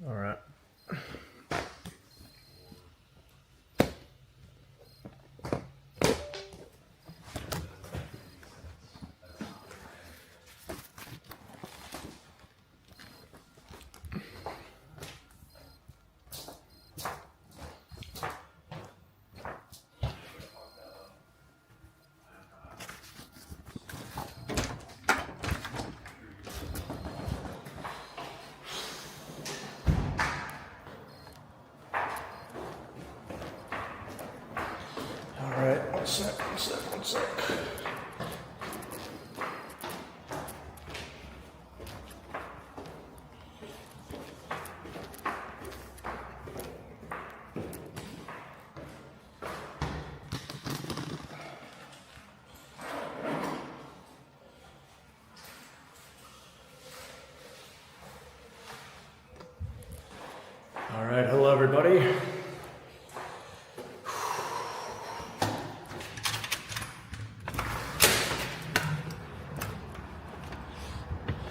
All right. One sec. All right, hello everybody.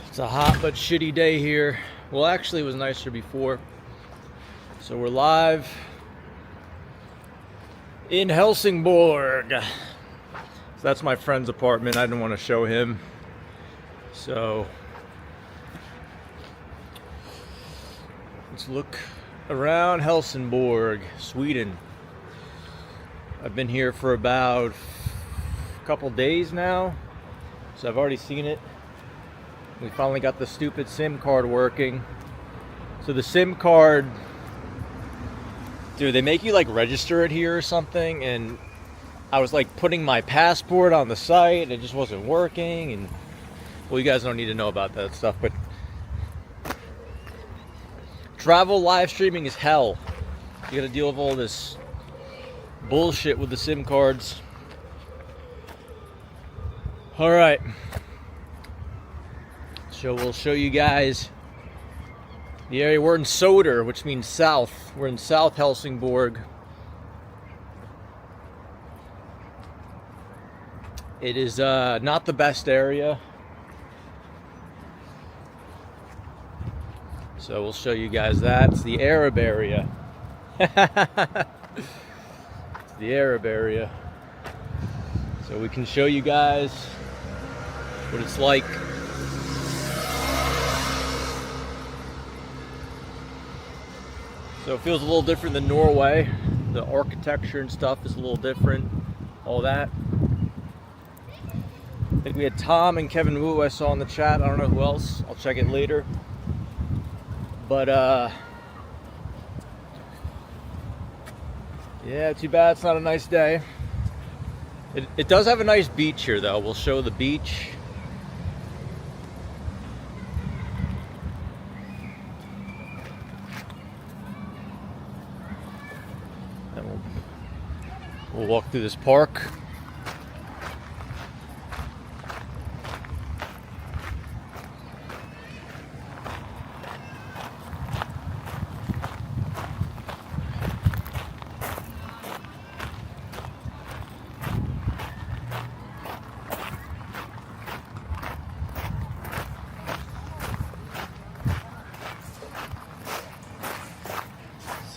It's a hot but shitty day here. Well, actually it was nicer before. So we're live in Helsingborg. So that's my friend's apartment. I didn't want to show him. So let's look around Helsingborg, Sweden. I've been here for about a couple days now. So I've already seen it. We finally got the stupid SIM card working. So the SIM card, dude, they make you like register it here or something, and I was like putting my passport on the site and it just wasn't working. And well, you guys don't need to know about that stuff, but travel live streaming is hell. You gotta deal with all this bullshit with the SIM cards. All right. So we'll show you guys the area. We're in Söder, which means south. We're in South Helsingborg. It is not the best area. So we'll show you guys that. It's the Arab area. It's the Arab area. So we can show you guys what it's like. So it feels a little different than Norway. The architecture and stuff is a little different. All that. I think we had Tom and Kevin Wu I saw in the chat. I don't know who else. I'll check it later. But yeah, too bad it's not a nice day. It does have a nice beach here though. We'll show the beach. We'll walk through this park.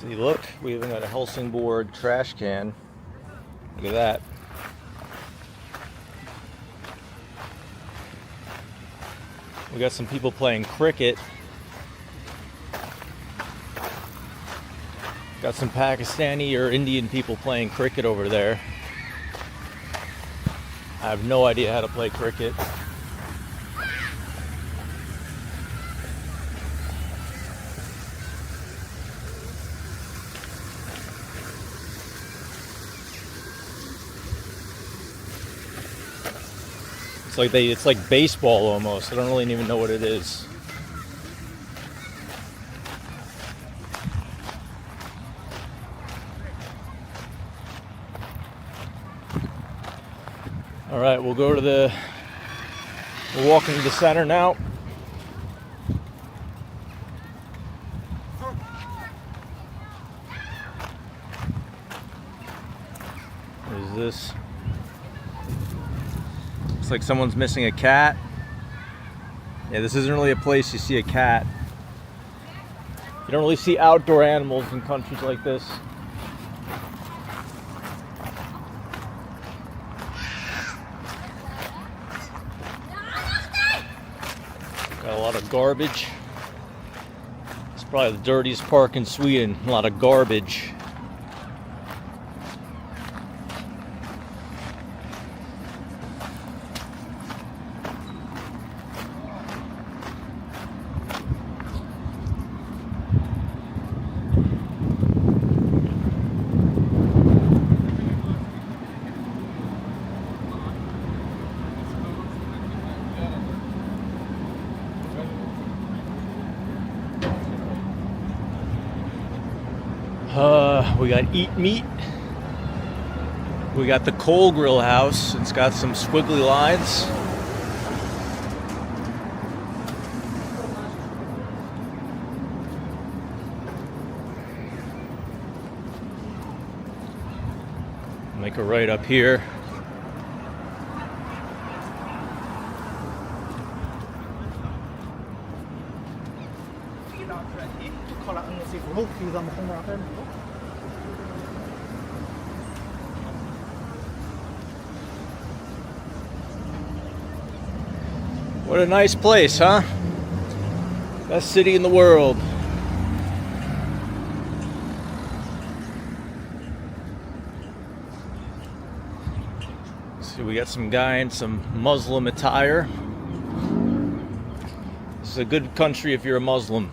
See, look, we even got a Helsingborg trash can. Look at that. We got some people playing cricket. Got some Pakistani or Indian people playing cricket over there. I have no idea how to play cricket. It's like baseball almost. I don't really even know what it is. All right, we'll walk into the center now. What is this? Looks like someone's missing a cat. Yeah, this isn't really a place you see a cat. You don't really see outdoor animals in countries like this. Got a lot of garbage. It's probably the dirtiest park in Sweden. A lot of garbage. We got Eat Meat. We got the Coal Grill House. It's got some squiggly lines. Make a right up here. What a nice place, huh? Best city in the world. So we got some guy in some Muslim attire. This is a good country if you're a Muslim.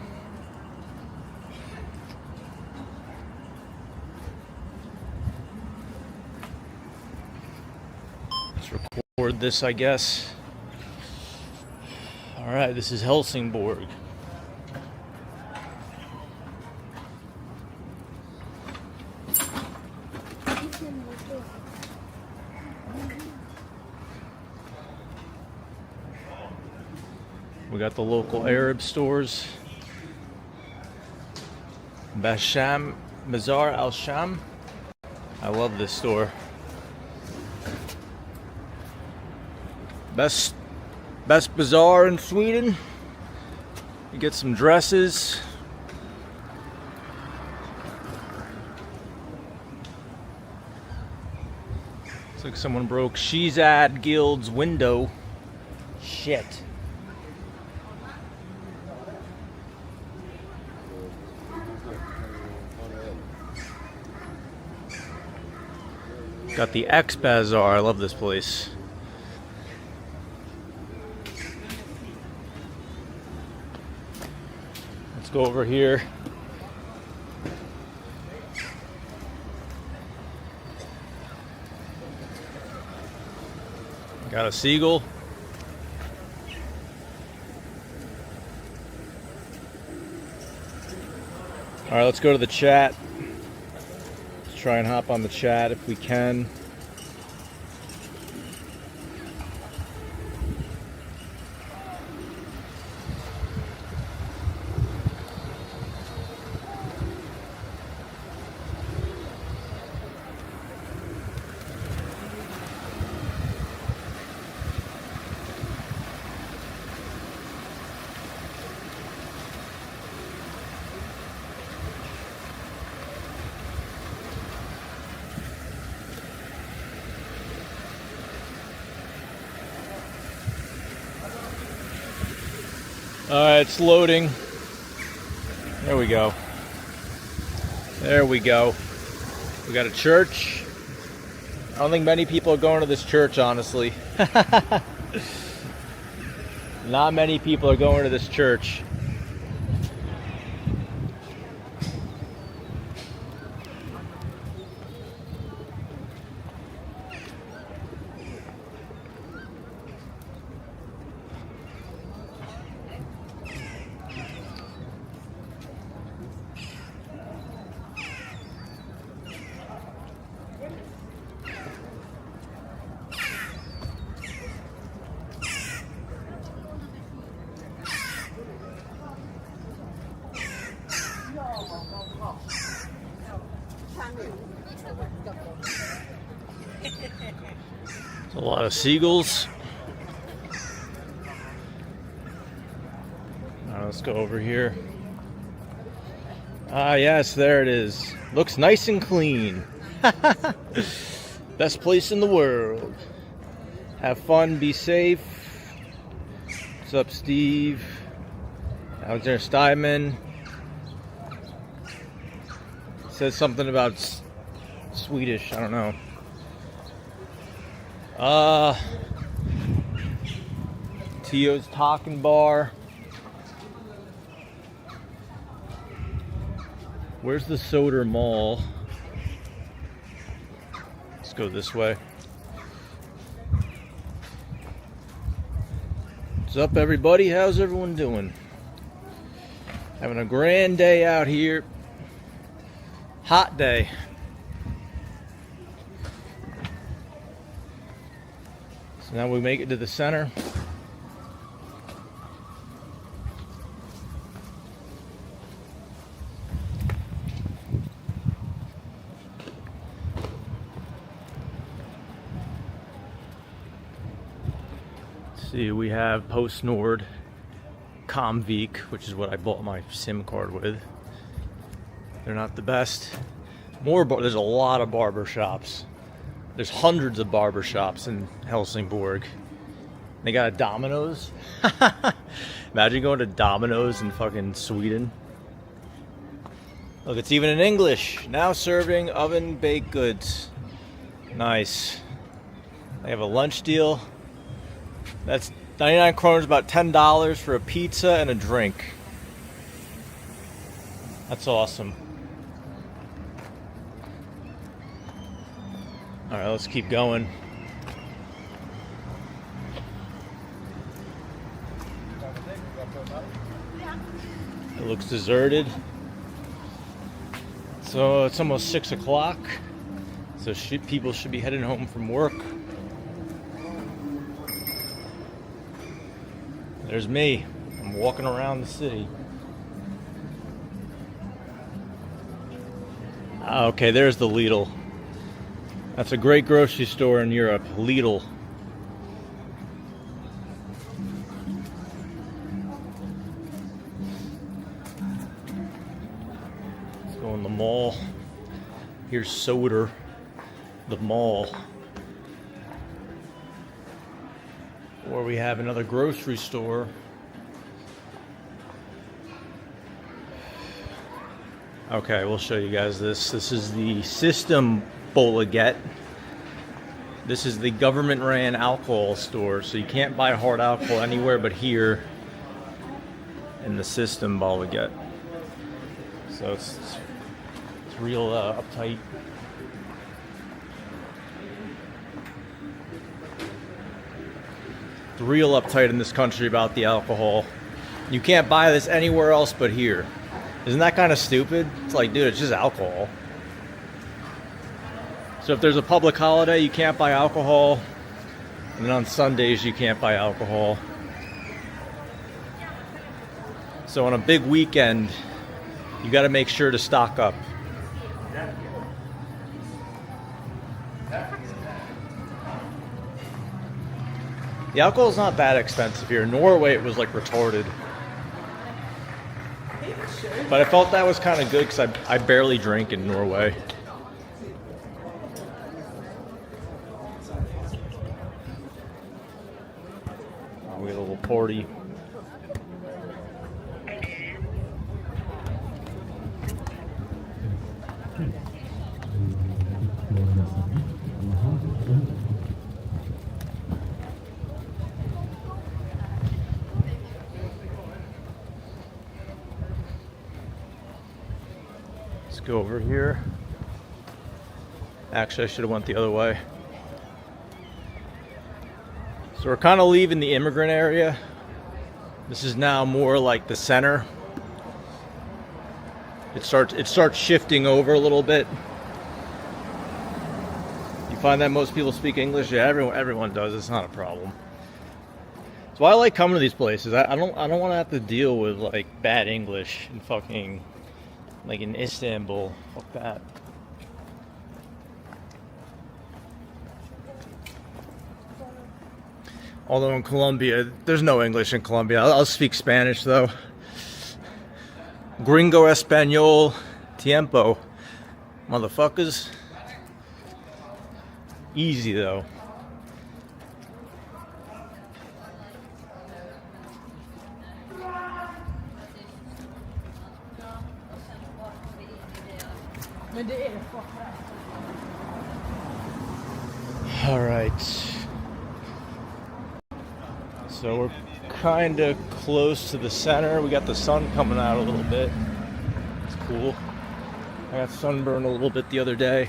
Let's record this, I guess. All right, this is Helsingborg. We got the local Arab stores. Basham Bazaar Al Sham. I love this store. Best bazaar in Sweden. You get some dresses. Looks like someone broke Shizad Guild's window. Shit. Got the X Bazaar. I love this place. Let's go over here. Got a seagull. All right, let's go to the chat. Let's try and hop on the chat if we can. Alright, it's loading. There we go. There we go. We got a church. I don't think many people are going to this church, honestly. Not many people are going to this church. A lot of seagulls. All right, let's go over here. Ah, yes, there it is. Looks nice and clean. Best place in the world. Have fun, be safe. What's up, Steve? Alexander Steinman. Says something about Swedish, I don't know. Tio's Talking Bar. Where's the Soder Mall? Let's go this way. What's up, everybody? How's everyone doing? Having a grand day out here. Hot day. So now we make it to the center. See, we have Post Nord, Comvik, which is what I bought my SIM card with. They're not the best. There's a lot of barber shops. There's hundreds of barber shops in Helsingborg. They got a Domino's. Imagine going to Domino's in fucking Sweden. Look, it's even in English. Now serving oven baked goods. Nice. They have a lunch deal. That's 99 kroners, about $10 for a pizza and a drink. That's awesome. All right, let's keep going. It looks deserted. So it's almost 6 o'clock. So people should be heading home from work. There's me. I'm walking around the city. Okay, there's the Lidl. That's a great grocery store in Europe, Lidl. Let's go in the mall. Here's Soder, the mall. Or we have another grocery store. Okay, we'll show you guys this. This is the System Bolaget. This is the government-ran alcohol store, so you can't buy hard alcohol anywhere but here in the System Bolaget. So it's real uptight. Real uptight in this country about the alcohol. You can't buy this anywhere else but here. Isn't that kind of stupid? It's like, dude, it's just alcohol. So if there's a public holiday, you can't buy alcohol. And then on Sundays, you can't buy alcohol. So on a big weekend, you got to make sure to stock up. The alcohol's not that expensive here. In Norway, it was like retarded. But I felt that was kind of good because I barely drink in Norway. Oh, we got a little party. Go over here. Actually, I should have went the other way. So we're kind of leaving the immigrant area. This is now more like the center. It starts shifting over a little bit. You find that most people speak English? Yeah, everyone does. It's not a problem. So I like coming to these places. I don't want to have to deal with like bad English and fucking like in Istanbul. Fuck that. Although in Colombia, there's no English in Colombia. I'll speak Spanish though. Gringo Espanol Tiempo. Motherfuckers. Easy though. All right. So we're kind of close to the center. We got the sun coming out a little bit. It's cool. I got sunburned a little bit the other day.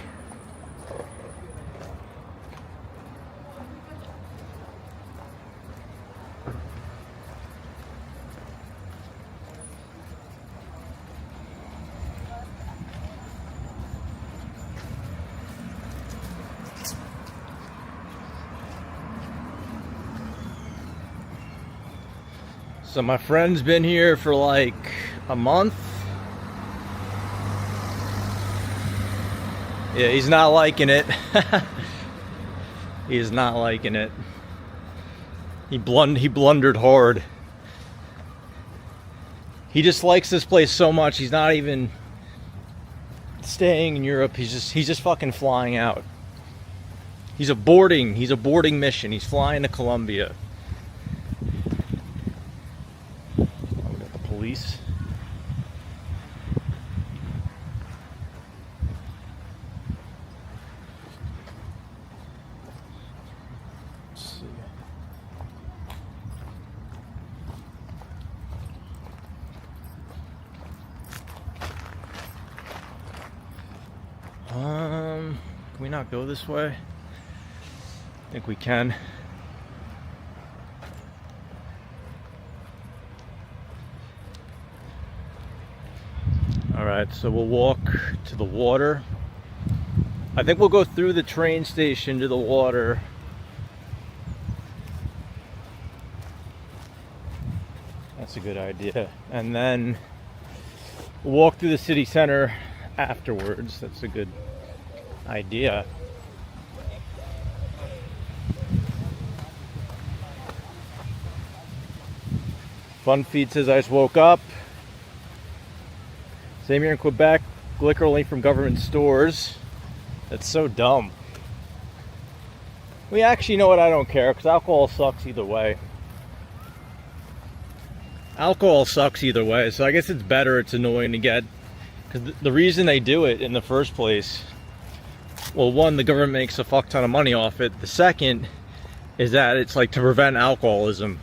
So my friend's been here for like a month. Yeah, he's not liking it. He is not liking it. He blundered hard. He just likes this place so much. He's not even staying in Europe. He's just fucking flying out. He's a boarding mission. He's flying to Colombia. Police. Let's see. Can we not go this way? I think we can. Alright, so we'll walk to the water. I think we'll go through the train station to the water. That's a good idea. And then we'll walk through the city center afterwards. That's a good idea. Fun Feed says I just woke up. Same here in Quebec, liquor only from government stores. That's so dumb. We actually, know what, I don't care, because alcohol sucks either way. Alcohol sucks either way, so I guess it's better, it's annoying to get. Because the reason they do it in the first place, well, one, the government makes a fuck ton of money off it. The second is that it's like to prevent alcoholism.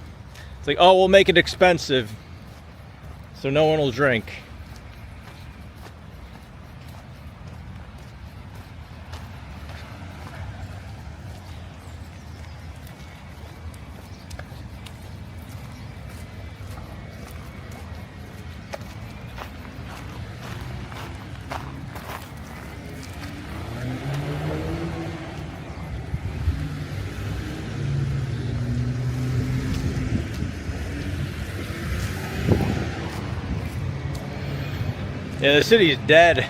It's like, oh, we'll make it expensive so no one will drink. Yeah, the city is dead.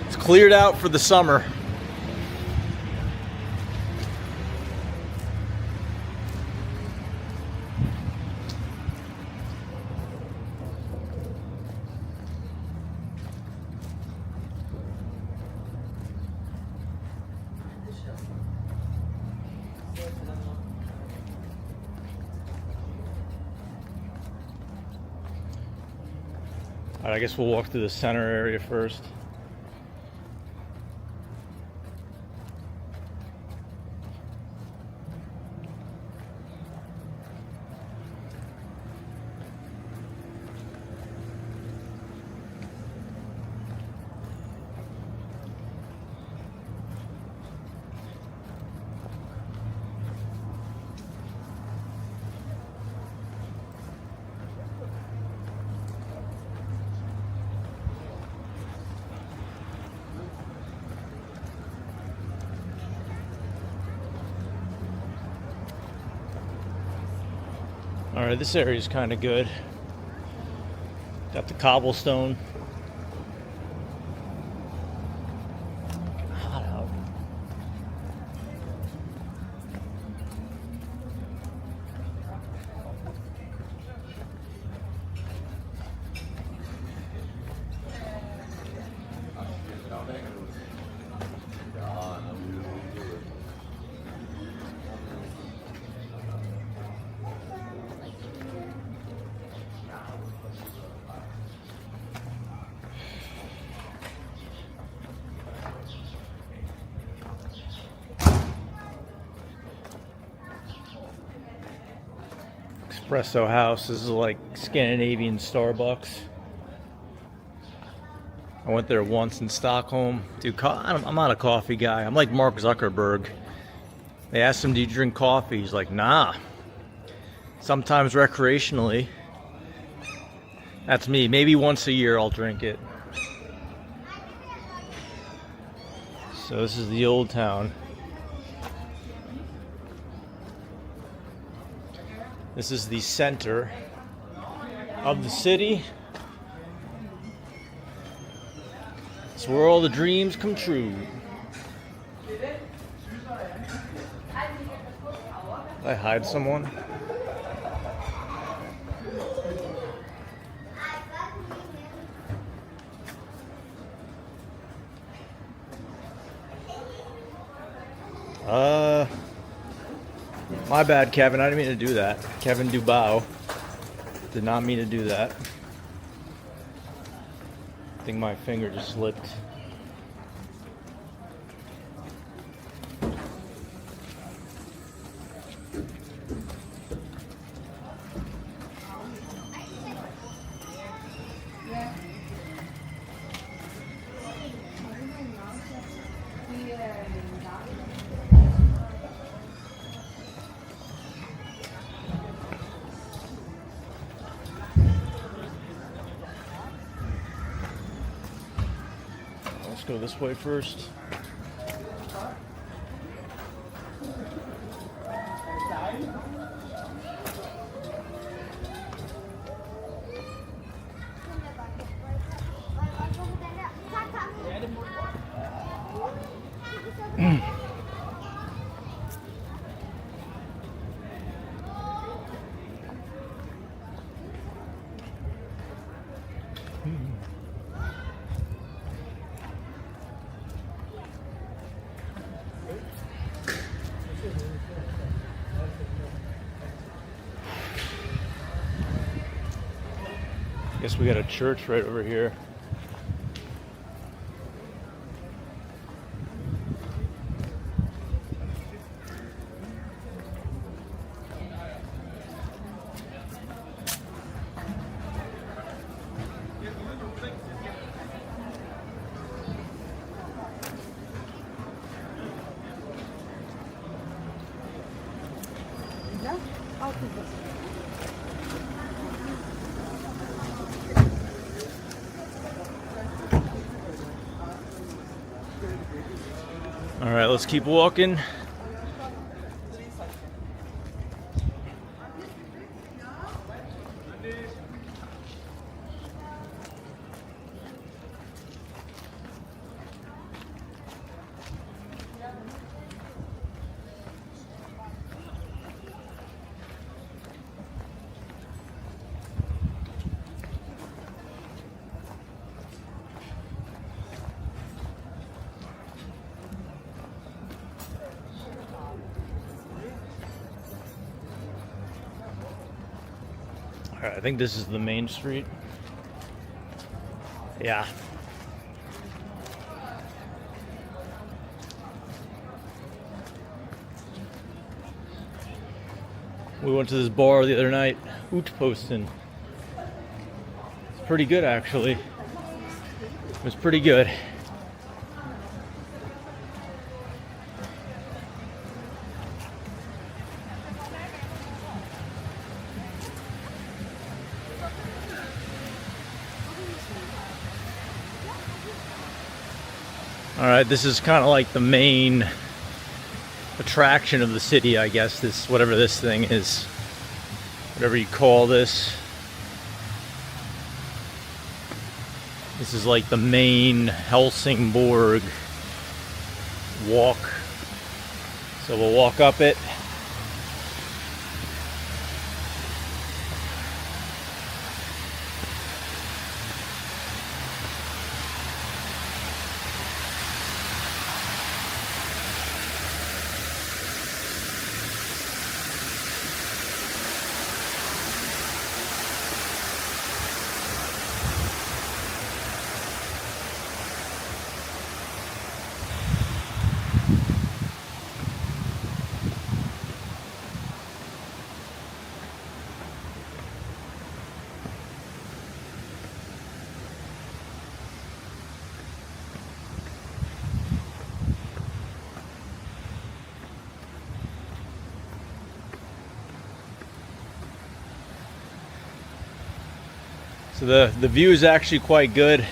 It's cleared out for the summer. All right, I guess we'll walk through the center area first. All right, this area is kind of good. Got the cobblestone. Hot out. Espresso house. This is like Scandinavian Starbucks. I went there once in Stockholm. Dude, I'm not a coffee guy. I'm like Mark Zuckerberg. They asked him, do you drink coffee? He's like, nah. Sometimes recreationally. That's me. Maybe once a year I'll drink it. So this is the old town. This is the center of the city. It's where all the dreams come true. Did I hide someone? My bad, Kevin. I didn't mean to do that. Kevin Dubau. Did not mean to do that. I think my finger just slipped. Let's go this way first. Guess we got a church right over here. All right, let's keep walking. All right, I think this is the main street. Yeah. We went to this bar the other night, Utposten. It's pretty good, actually. It was pretty good. All right, this is kind of like the main attraction of the city, I guess. This, whatever this thing is, whatever you call this. This is like the main Helsingborg walk. So we'll walk up it. So the view is actually quite good.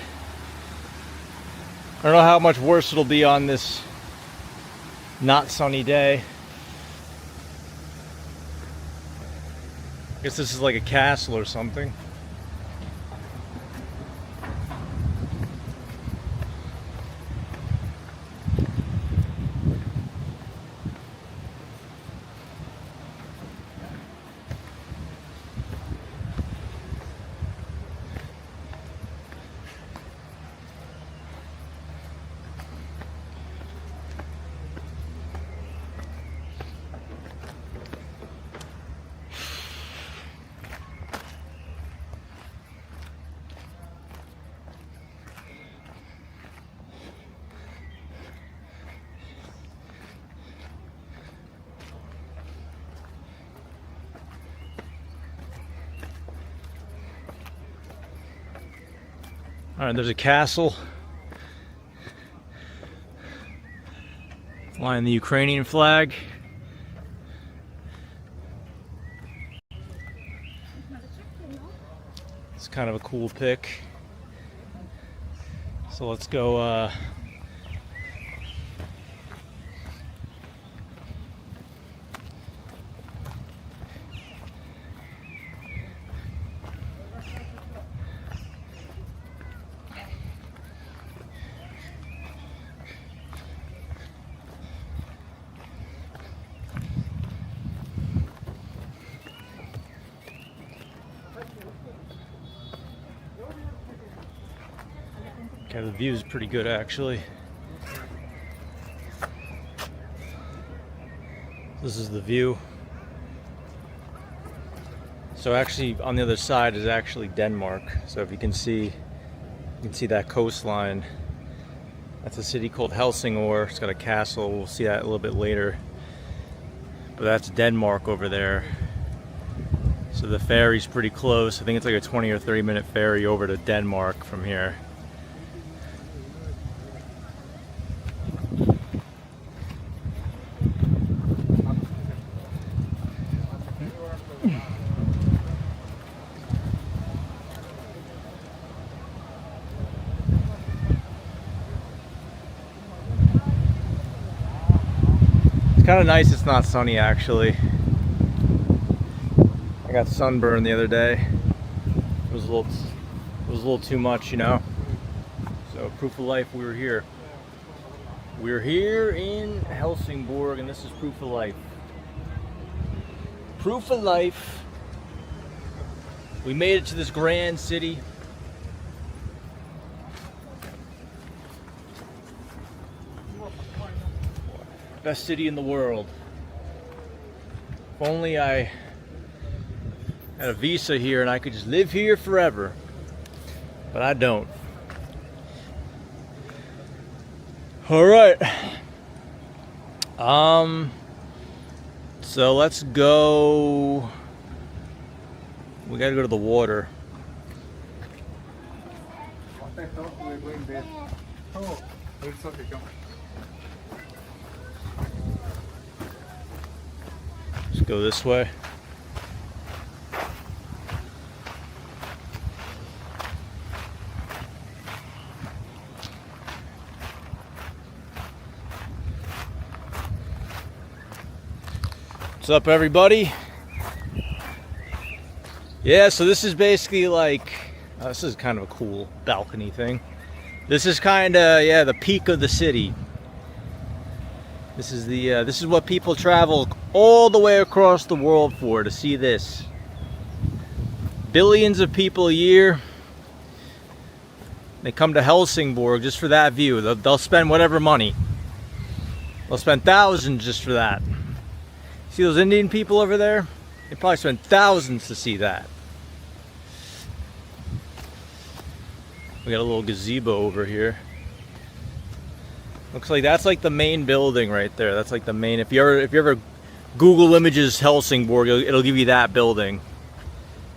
I don't know how much worse it'll be on this not sunny day. I guess this is like a castle or something. All right, there's a castle flying the Ukrainian flag. It's kind of a cool pic. So let's go okay, the view is pretty good actually. This is the view. So actually on the other side is actually Denmark. So if you can see that coastline. That's a city called Helsingborg. It's got a castle. We'll see that a little bit later. But that's Denmark over there. So the ferry's pretty close. I think it's like a 20 or 30 minute ferry over to Denmark from here. Kind of nice it's not sunny actually. I got sunburned the other day. It was a little too much, you know. So proof of life, we were here. We're here in Helsingborg and this is proof of life. Proof of life. We made it to this grand city. Best city in the world. If only I had a visa here and I could just live here forever. But I don't. All right. So let's go. We gotta go to the water. Let's go this way. What's up, everybody? Yeah, so this is basically like, this is kind of a cool balcony thing. This is kind of, yeah, the peak of the city. This is the this is what people travel all the way across the world for, to see this. Billions of people a year. They come to Helsingborg just for that view. They'll spend whatever money. They'll spend thousands just for that. See those Indian people over there? They probably spend thousands to see that. We got a little gazebo over here. Looks like that's like the main building right there. That's like the main. If you ever Google images Helsingborg, it'll give you that building.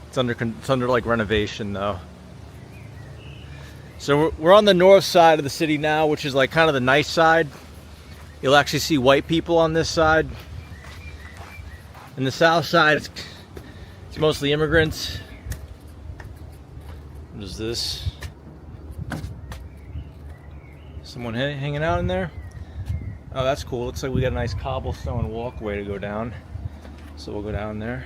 It's under like renovation though. So we're on the north side of the city now, which is like kind of the nice side. You'll actually see white people on this side. And the south side, it's mostly immigrants. What is this? Someone hanging out in there? Oh, that's cool. Looks like we got a nice cobblestone walkway to go down. So we'll go down there.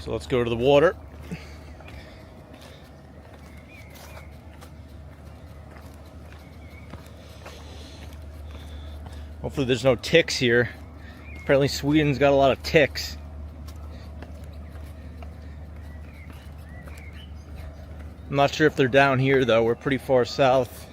So let's go to the water. Hopefully there's no ticks here. Apparently Sweden's got a lot of ticks. I'm not sure if they're down here though. We're pretty far south.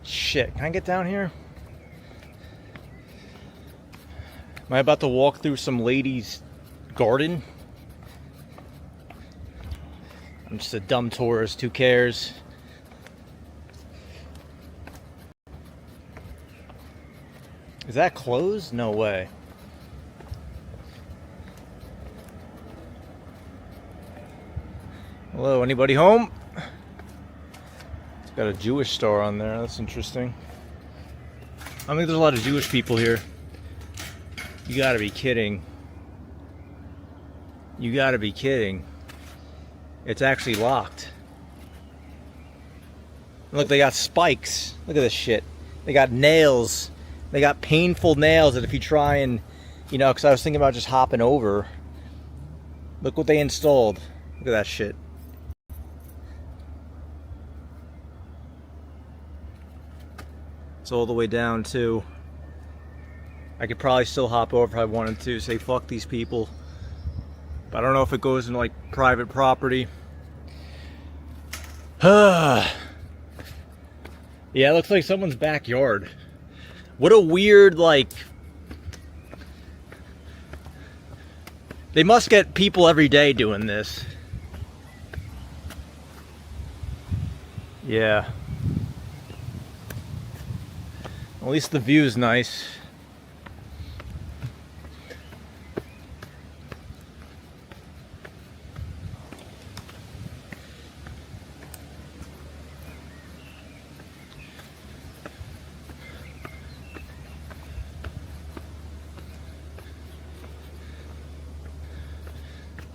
Shit, can I get down here? Am I about to walk through some lady's garden? I'm just a dumb tourist, who cares? Is that closed? No way. Hello, anybody home? It's got a Jewish star on there, that's interesting. I think there's a lot of Jewish people here. You gotta be kidding. You gotta be kidding. It's actually locked. Look, they got spikes. Look at this shit. They got nails. They got painful nails that if you try and, you know, because I was thinking about just hopping over. Look what they installed. Look at that shit. It's all the way down too. I could probably still hop over if I wanted to, say fuck these people. But I don't know if it goes into like private property. Yeah, it looks like someone's backyard. What a weird, like... They must get people every day doing this. Yeah. At least the view's nice.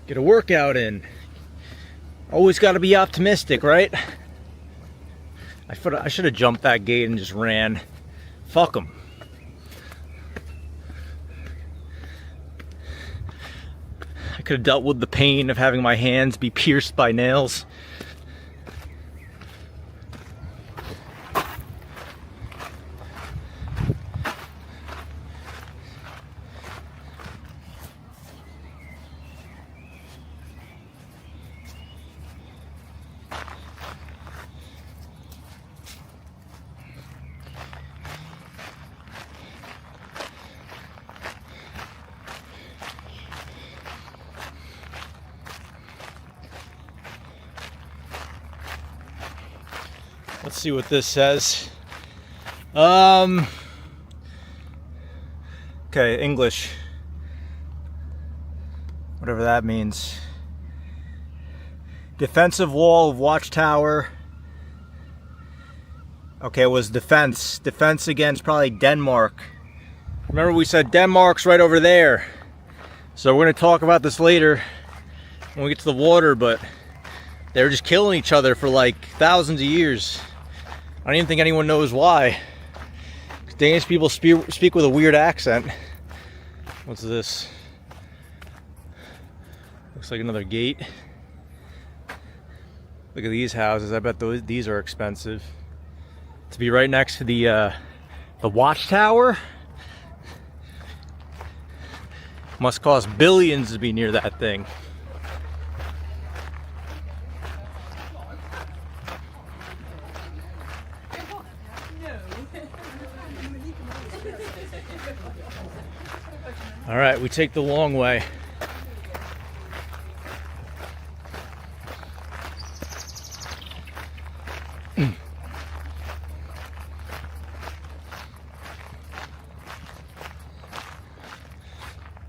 Get a workout in. Always got to be optimistic, right? I should have jumped that gate and just ran. Fuck them. I could have dealt with the pain of having my hands be pierced by nails. Let's see what this says. Okay, English. Whatever that means. Defensive wall of watchtower. Okay, it was defense. Defense against probably Denmark. Remember we said Denmark's right over there. So we're going to talk about this later when we get to the water, but they were just killing each other for like thousands of years. I don't even think anyone knows why. Danish people speak with a weird accent. What's this? Looks like another gate. Look at these houses. I bet these are expensive. To be right next to the watchtower. Must cost billions to be near that thing. All right, we take the long way.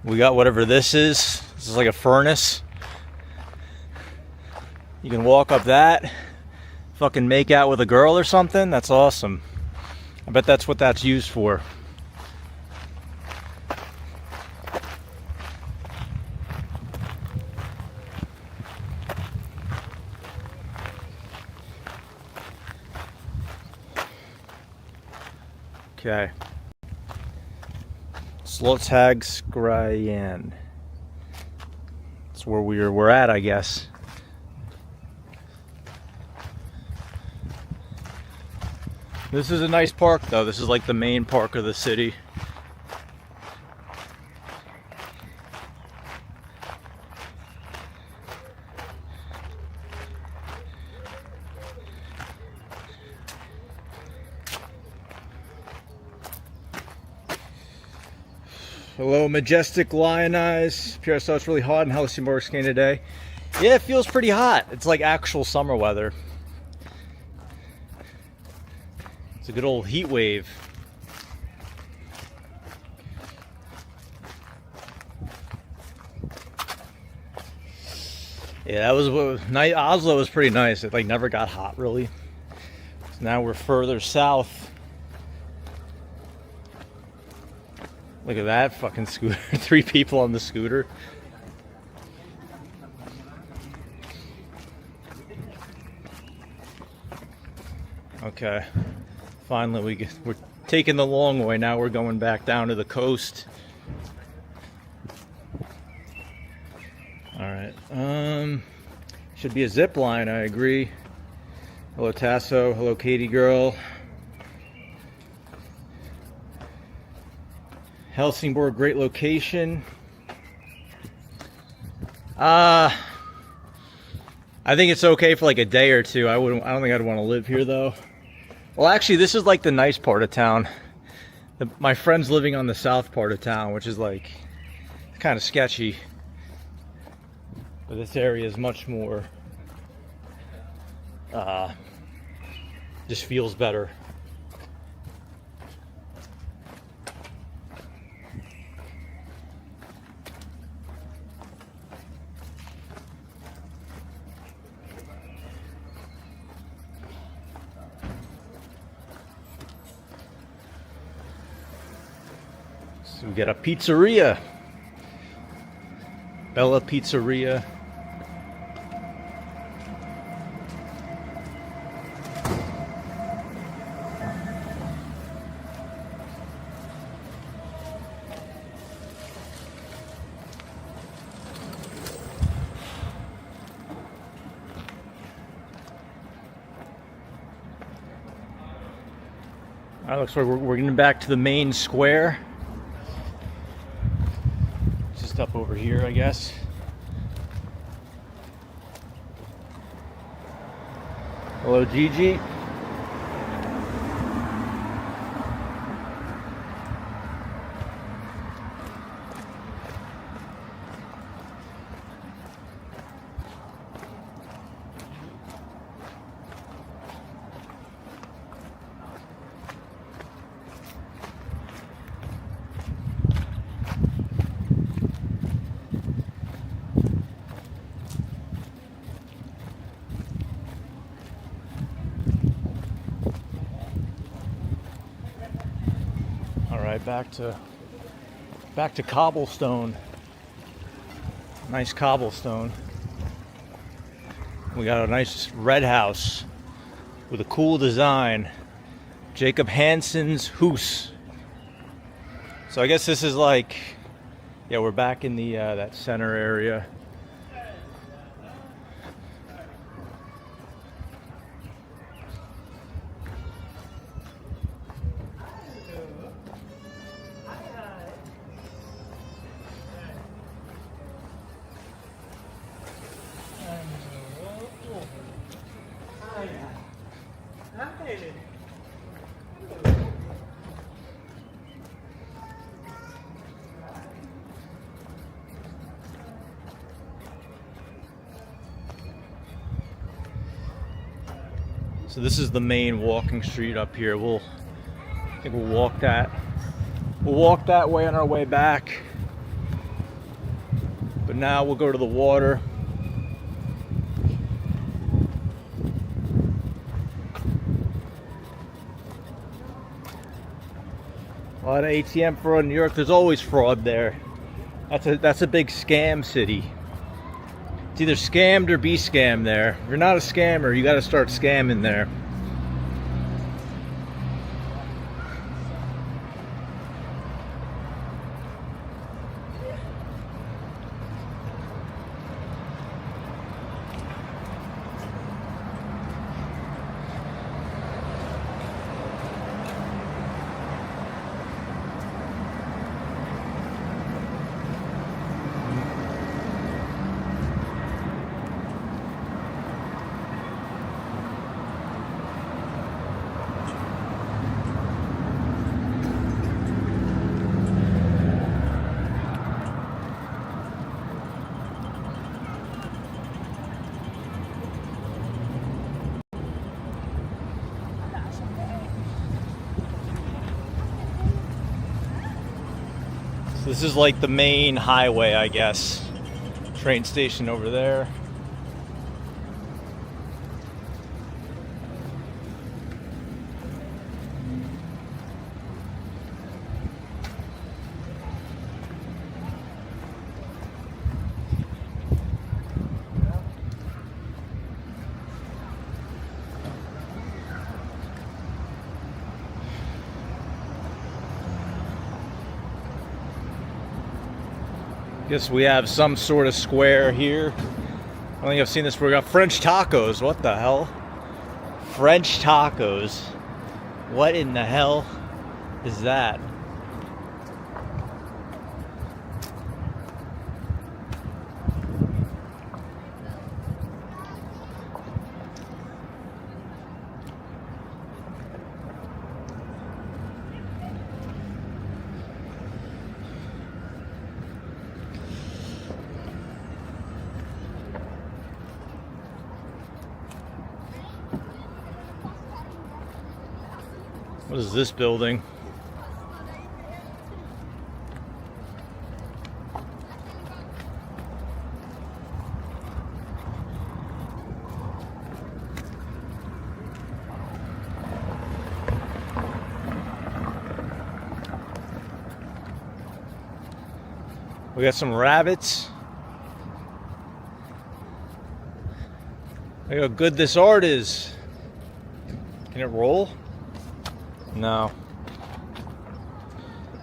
We got whatever this is. This is like a furnace. You can walk up that, fucking make out with a girl or something. That's awesome. I bet that's what that's used for. Okay. Slottshagskreien. That's where we're at, I guess. This is a nice park, though. This is like the main park of the city. Hello, majestic lion eyes. Pierre, so it's really hot in Helsingborg skiing today. Yeah, it feels pretty hot. It's like actual summer weather. It's a good old heat wave. Yeah, that was what was nice. Oslo was pretty nice. It like never got hot really. So now we're further south. Look at that fucking scooter. 3 people on the scooter. Okay. Finally we're taking the long way. Now we're going back down to the coast. Alright. Should be a zip line, I agree. Hello Tasso. Hello Katie girl. Helsingborg, great location. I think it's okay for like a day or two. I don't think I'd want to live here though. Well, actually, this is like the nice part of town. My friend's living on the south part of town, which is like kind of sketchy. But this area is much more, just feels better. So we got a pizzeria. Bella Pizzeria. All right, looks like we're getting back to the main square. Just up over here, I guess. Hello, Gigi. Back to cobblestone. Nice cobblestone. We got a nice red house with a cool design. Jacob Hansen's Hus. So I guess this is like, yeah, we're back in the that center area. So this is the main walking street up here. I think we'll walk that. We'll walk that way on our way back. But now we'll go to the water. A lot of ATM fraud in New York. There's always fraud there. That's a big scam city. It's either scammed or be scammed there. If you're not a scammer, you got to start scamming there. So this is like the main highway, I guess. Train station over there. Guess we have some sort of square here. I don't think I've seen this before. We got French tacos. What the hell? French tacos. What in the hell is that? What is this building? We got some rabbits. Look how good this art is. Can it roll? No.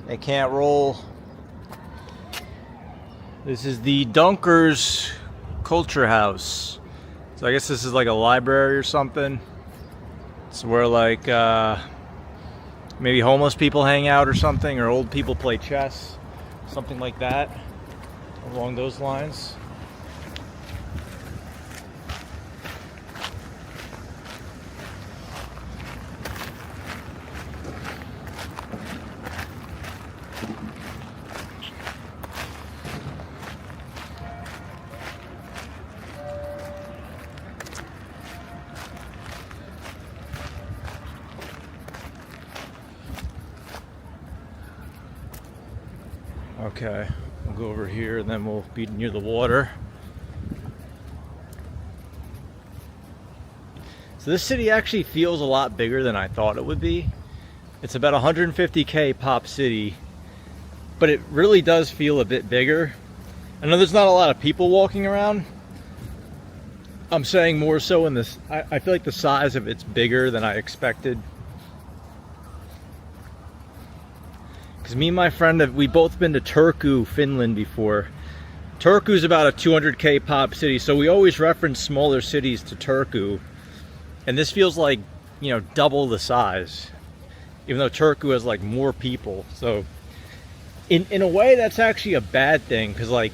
They can't roll. This is the Dunkers Culture House. So I guess this is like a library or something. It's where like maybe homeless people hang out or something, or old people play chess. Something like that. Along those lines. Okay, we'll go over here and then we'll be near the water. So this city actually feels a lot bigger than I thought it would be. It's about 150K pop city, but it really does feel a bit bigger. I know there's not a lot of people walking around. I'm saying more so in this, I feel like the size of it's bigger than I expected. Because me and my friend, we've both been to Turku, Finland before. Turku's about a 200K pop city, so we always reference smaller cities to Turku. And this feels like, you know, double the size. Even though Turku has like more people. So in a way that's actually a bad thing, because like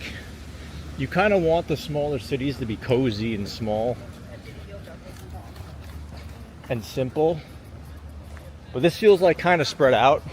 you kind of want the smaller cities to be cozy and small and simple. But this feels like kind of spread out.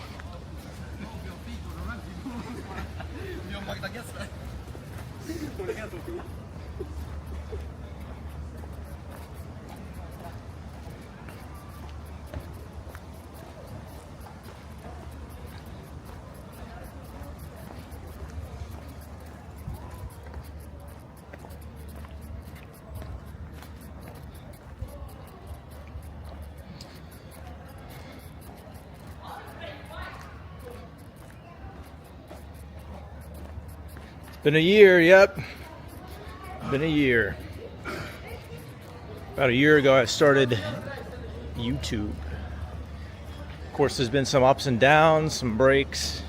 Been a year, yep. Been a year. About a year ago I started YouTube. Of course, there's been some ups and downs, some breaks.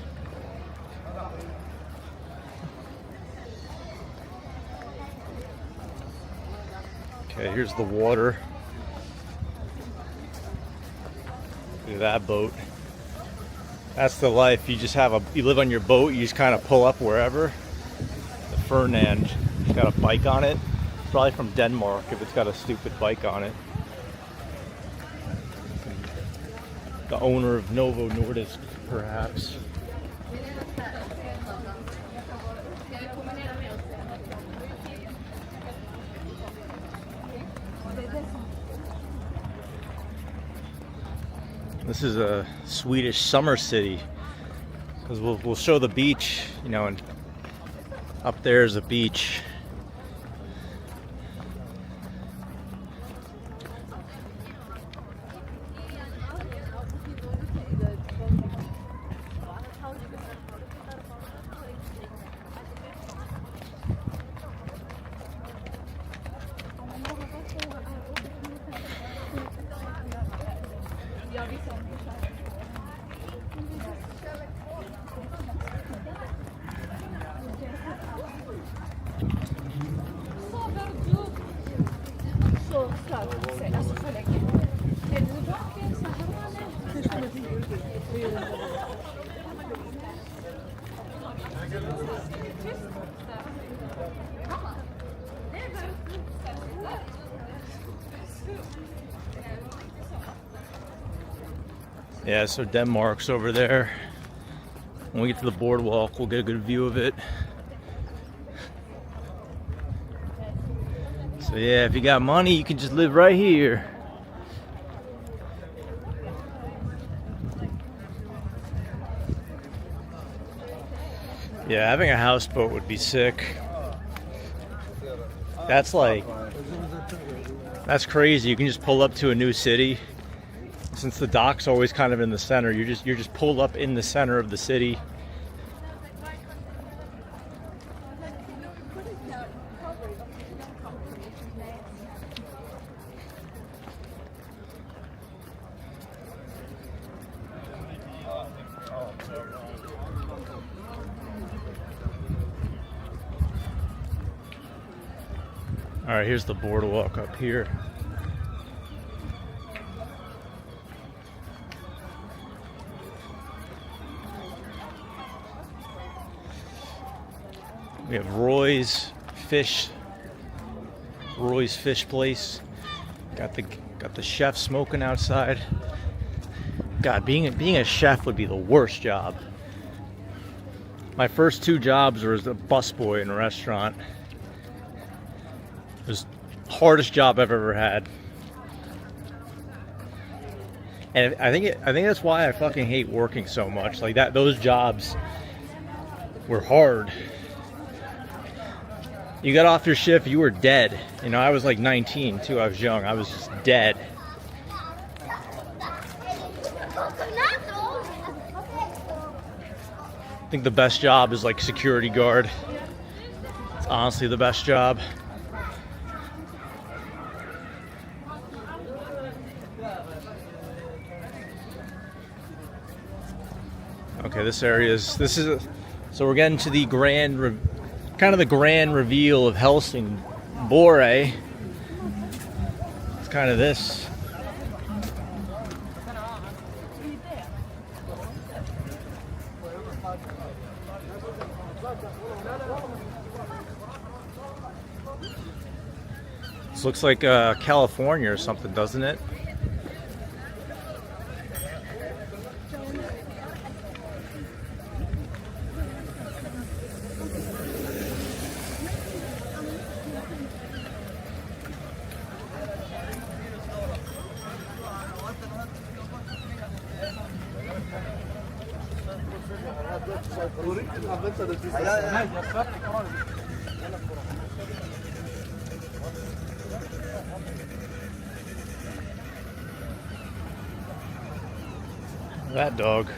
Okay, here's the water. Look at that boat. That's the life. You just you live on your boat, you just kind of pull up wherever. The Fernand, it's got a bike on it. Probably from Denmark if it's got a stupid bike on it. The owner of Novo Nordisk, perhaps. This is a Swedish summer city, because we'll show the beach, you know, and up there is a beach. Yeah, so Denmark's over there. When we get to the boardwalk, we'll get a good view of it. So yeah, if you got money, you can just live right here. Yeah, having a houseboat would be sick. That's crazy. You can just pull up to a new city. Since the dock's always kind of in the center, you're just pulled up in the center of the city. All right, here's the boardwalk up here. We have Roy's Fish Place. Got the chef smoking outside. God, being a chef would be the worst job. My first 2 jobs were as a busboy in a restaurant. It was the hardest job I've ever had. And I think that's why I fucking hate working so much. Like those jobs were hard. You got off your shift, you were dead. You know, I was like 19 too, I was young. I was just dead. I think the best job is like security guard. It's honestly the best job. Okay, so we're getting to the grand reveal of Helsingborg. It's kind of this. This looks like California or something, doesn't it? That dog.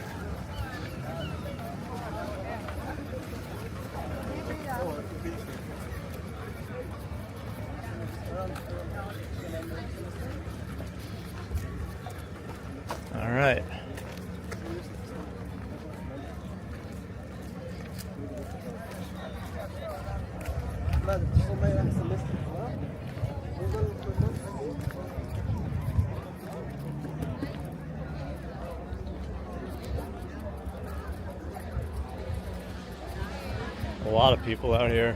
A lot of people out here.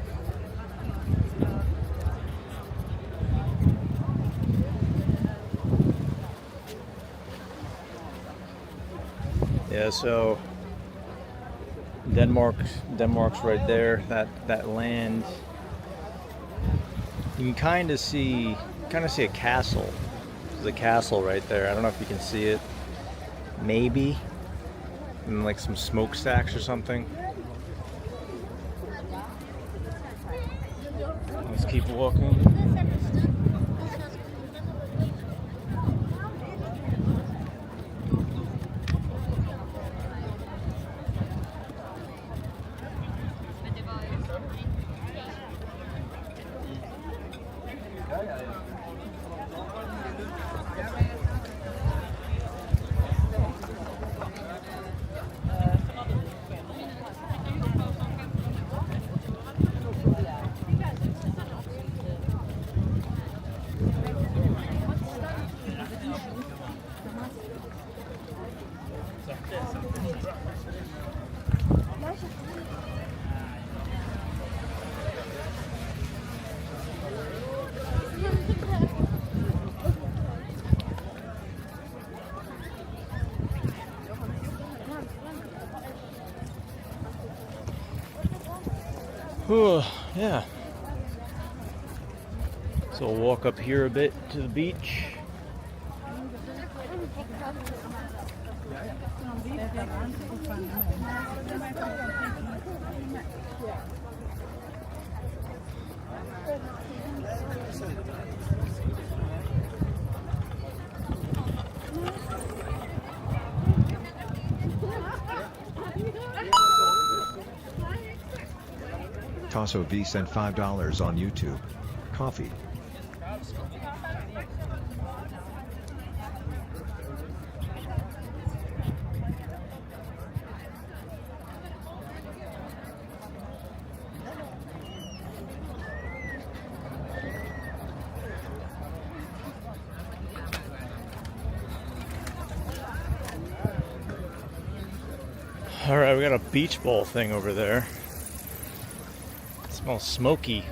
Yeah, so Denmark's right there. That land, you can kind of see a castle. There's a castle right there. I don't know if you can see it. Maybe, and like some smokestacks or something. Let's keep walking. Ooh, yeah. So we'll walk up here a bit to the beach. Tasso V sent $5 on YouTube. Coffee. All right, we got a beach ball thing over there. It smells smoky.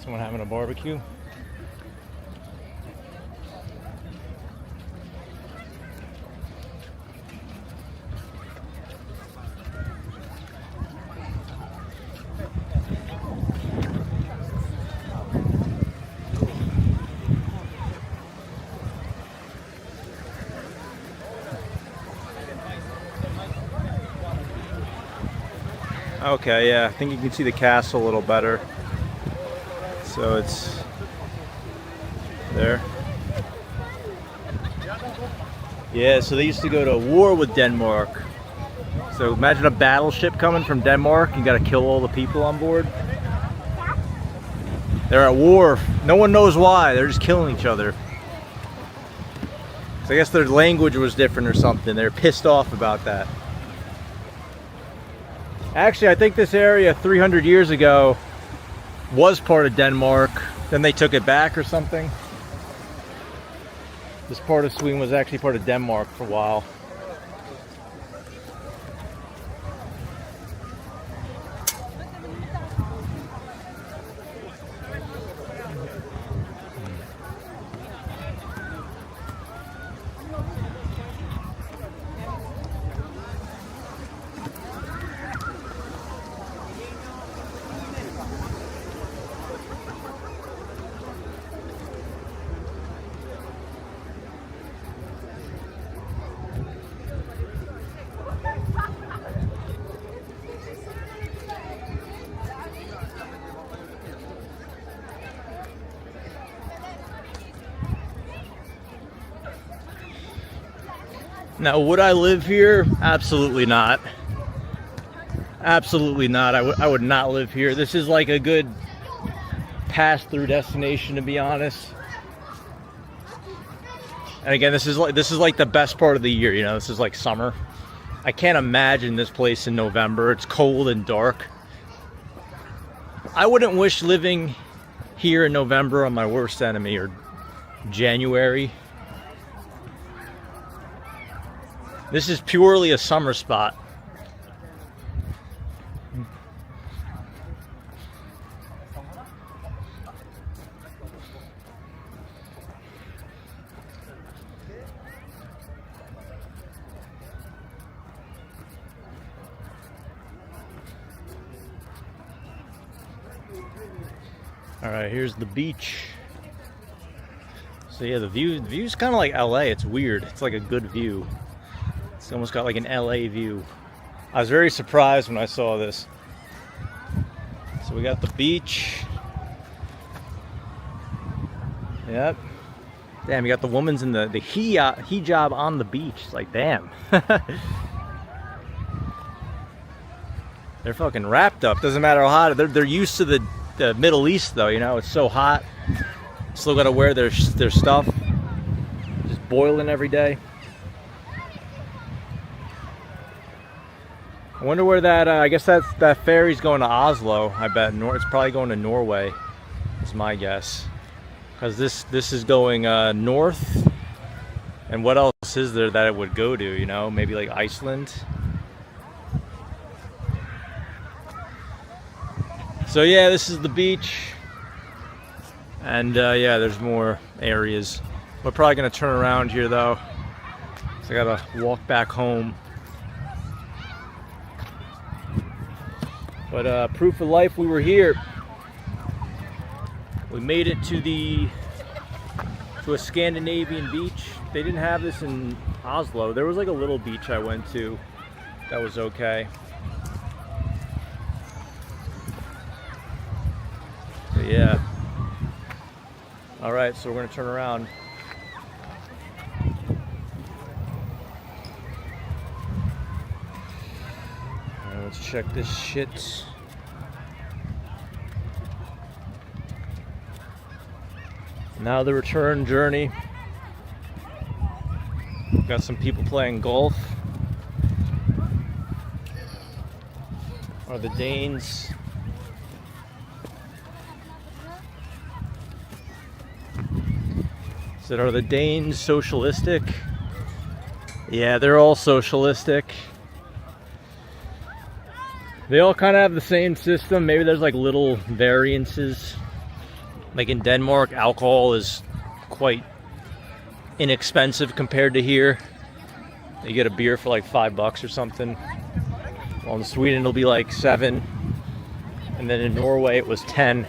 Someone having a barbecue? Okay, yeah, I think you can see the castle a little better. So it's there. Yeah, so they used to go to war with Denmark. So imagine a battleship coming from Denmark. You got to kill all the people on board. They're at war. No one knows why. They're just killing each other. So I guess their language was different or something. They're pissed off about that. Actually, I think this area 300 years ago was part of Denmark. Then they took it back or something. This part of Sweden was actually part of Denmark for a while. Now, would I live here? Absolutely not. Absolutely not. I would not live here. This is like a good pass-through destination, to be honest. And again, this is like the best part of the year. You know, this is like summer. I can't imagine this place in November. It's cold and dark. I wouldn't wish living here in November on my worst enemy, or January. This is purely a summer spot. All right, here's the beach. So yeah, the view's kind of like LA. It's weird. It's like a good view. It's almost got like an LA view. I was very surprised when I saw this. So we got the beach. Yep. Damn, you got the woman's in the hijab on the beach. It's like, damn. They're fucking wrapped up. Doesn't matter how hot. They're used to the Middle East, though. You know, it's so hot. Still gotta wear their stuff. Just boiling every day. I wonder where that. I guess that ferry's going to Oslo. I bet it's probably going to Norway. Is my guess. Because this is going north. And what else is there that it would go to? You know, maybe like Iceland. So yeah, this is the beach, and yeah, there's more areas. We're probably gonna turn around here though, so I gotta walk back home. But proof of life, we were here. We made it to a Scandinavian beach. They didn't have this in Oslo. There was like a little beach I went to that was okay. Yeah. All right, so we're gonna turn around. All right, let's check this shit. Now the return journey. Got some people playing golf. Are the Danes? Are the Danes socialistic? Yeah, they're all socialistic. They all kind of have the same system. Maybe there's like little variances. Like in Denmark, alcohol is quite inexpensive compared to here. You get a beer for like $5 or something. Well, in Sweden it'll be like 7. And then in Norway it was 10.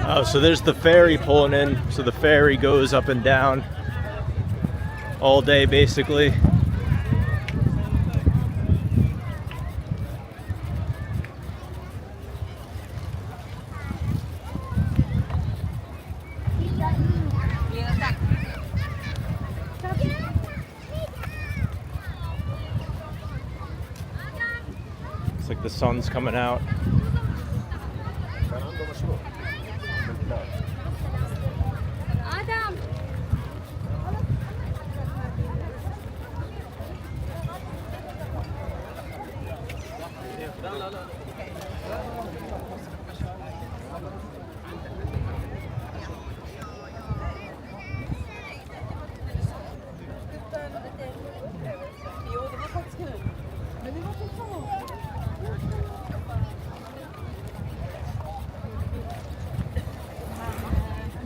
Oh, so there's the ferry pulling in. So the ferry goes up and down all day, basically. It's like the sun's coming out.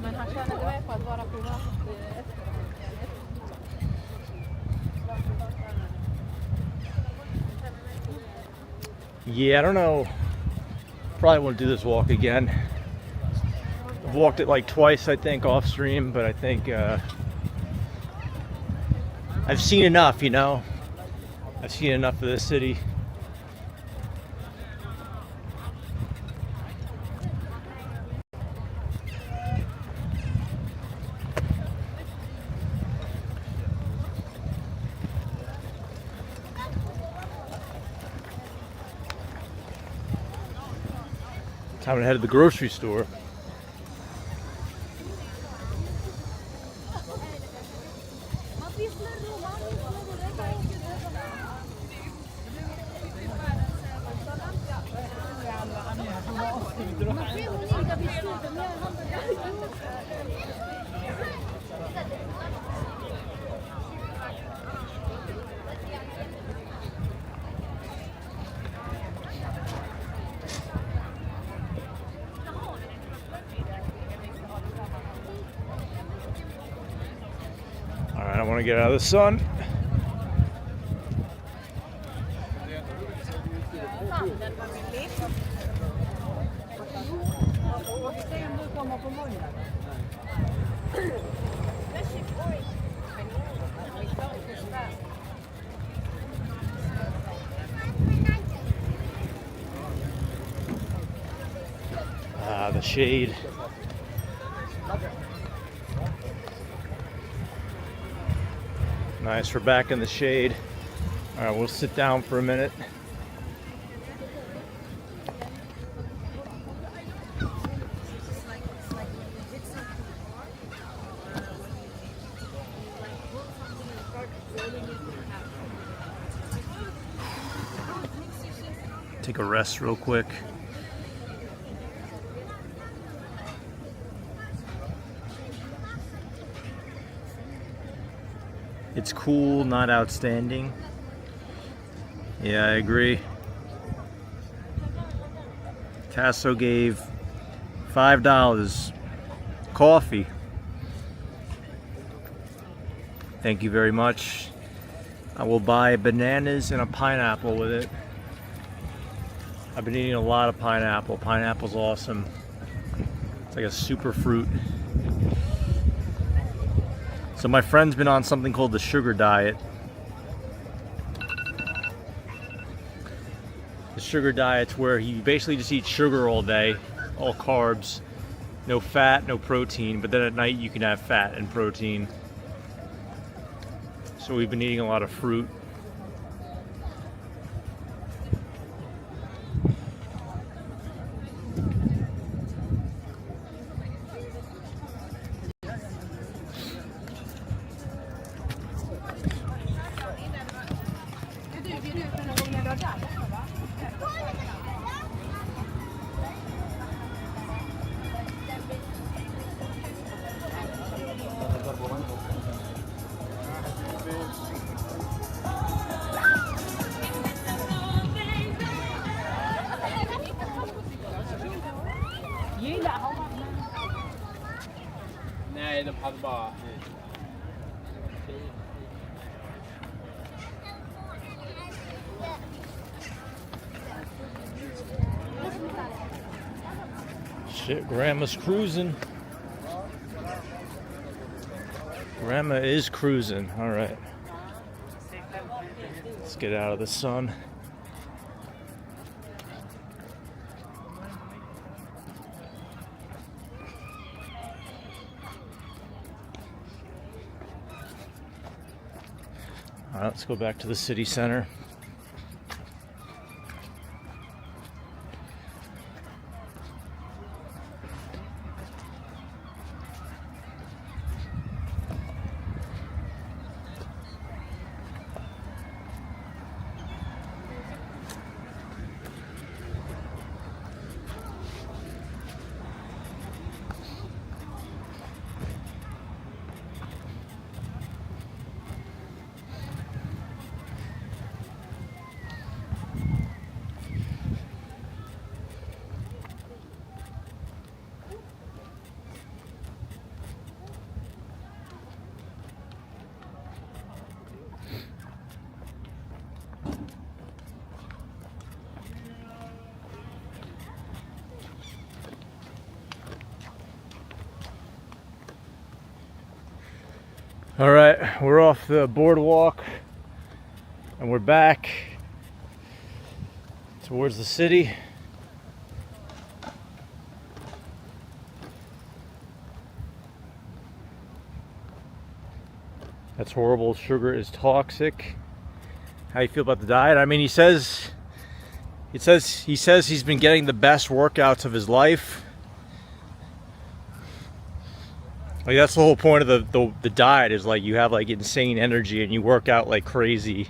Men han tjänade väl på att vara privat. Yeah, I don't know. Probably won't do this walk again. I've walked it like twice, I think, off stream, but I think I've seen enough, you know. I've seen enough of this city. Time to head to the grocery store. Alright, I want to get out of the sun. Ah, the shade. Nice, we're back in the shade. All right, we'll sit down for a minute. Take a rest real quick. It's cool, not outstanding. Yeah, I agree. Tasso gave $5. Coffee. Thank you very much. I will buy bananas and a pineapple with it. I've been eating a lot of pineapple. Pineapple's awesome. It's like a super fruit. So my friend's been on something called the sugar diet. The sugar diet's where he basically just eats sugar all day, all carbs, no fat, no protein, but then at night you can have fat and protein. So we've been eating a lot of fruit. Nej, de hade bara... Shit, Grandma's cruising. Grandma is cruising. All right. Let's get out of the sun. All right, let's go back to the city center. All right, we're off the boardwalk and we're back towards the city. That's horrible. Sugar is toxic. How you feel about the diet? I mean, he says he's been getting the best workouts of his life. Like, that's the whole point of the diet, is like you have like insane energy and you work out like crazy.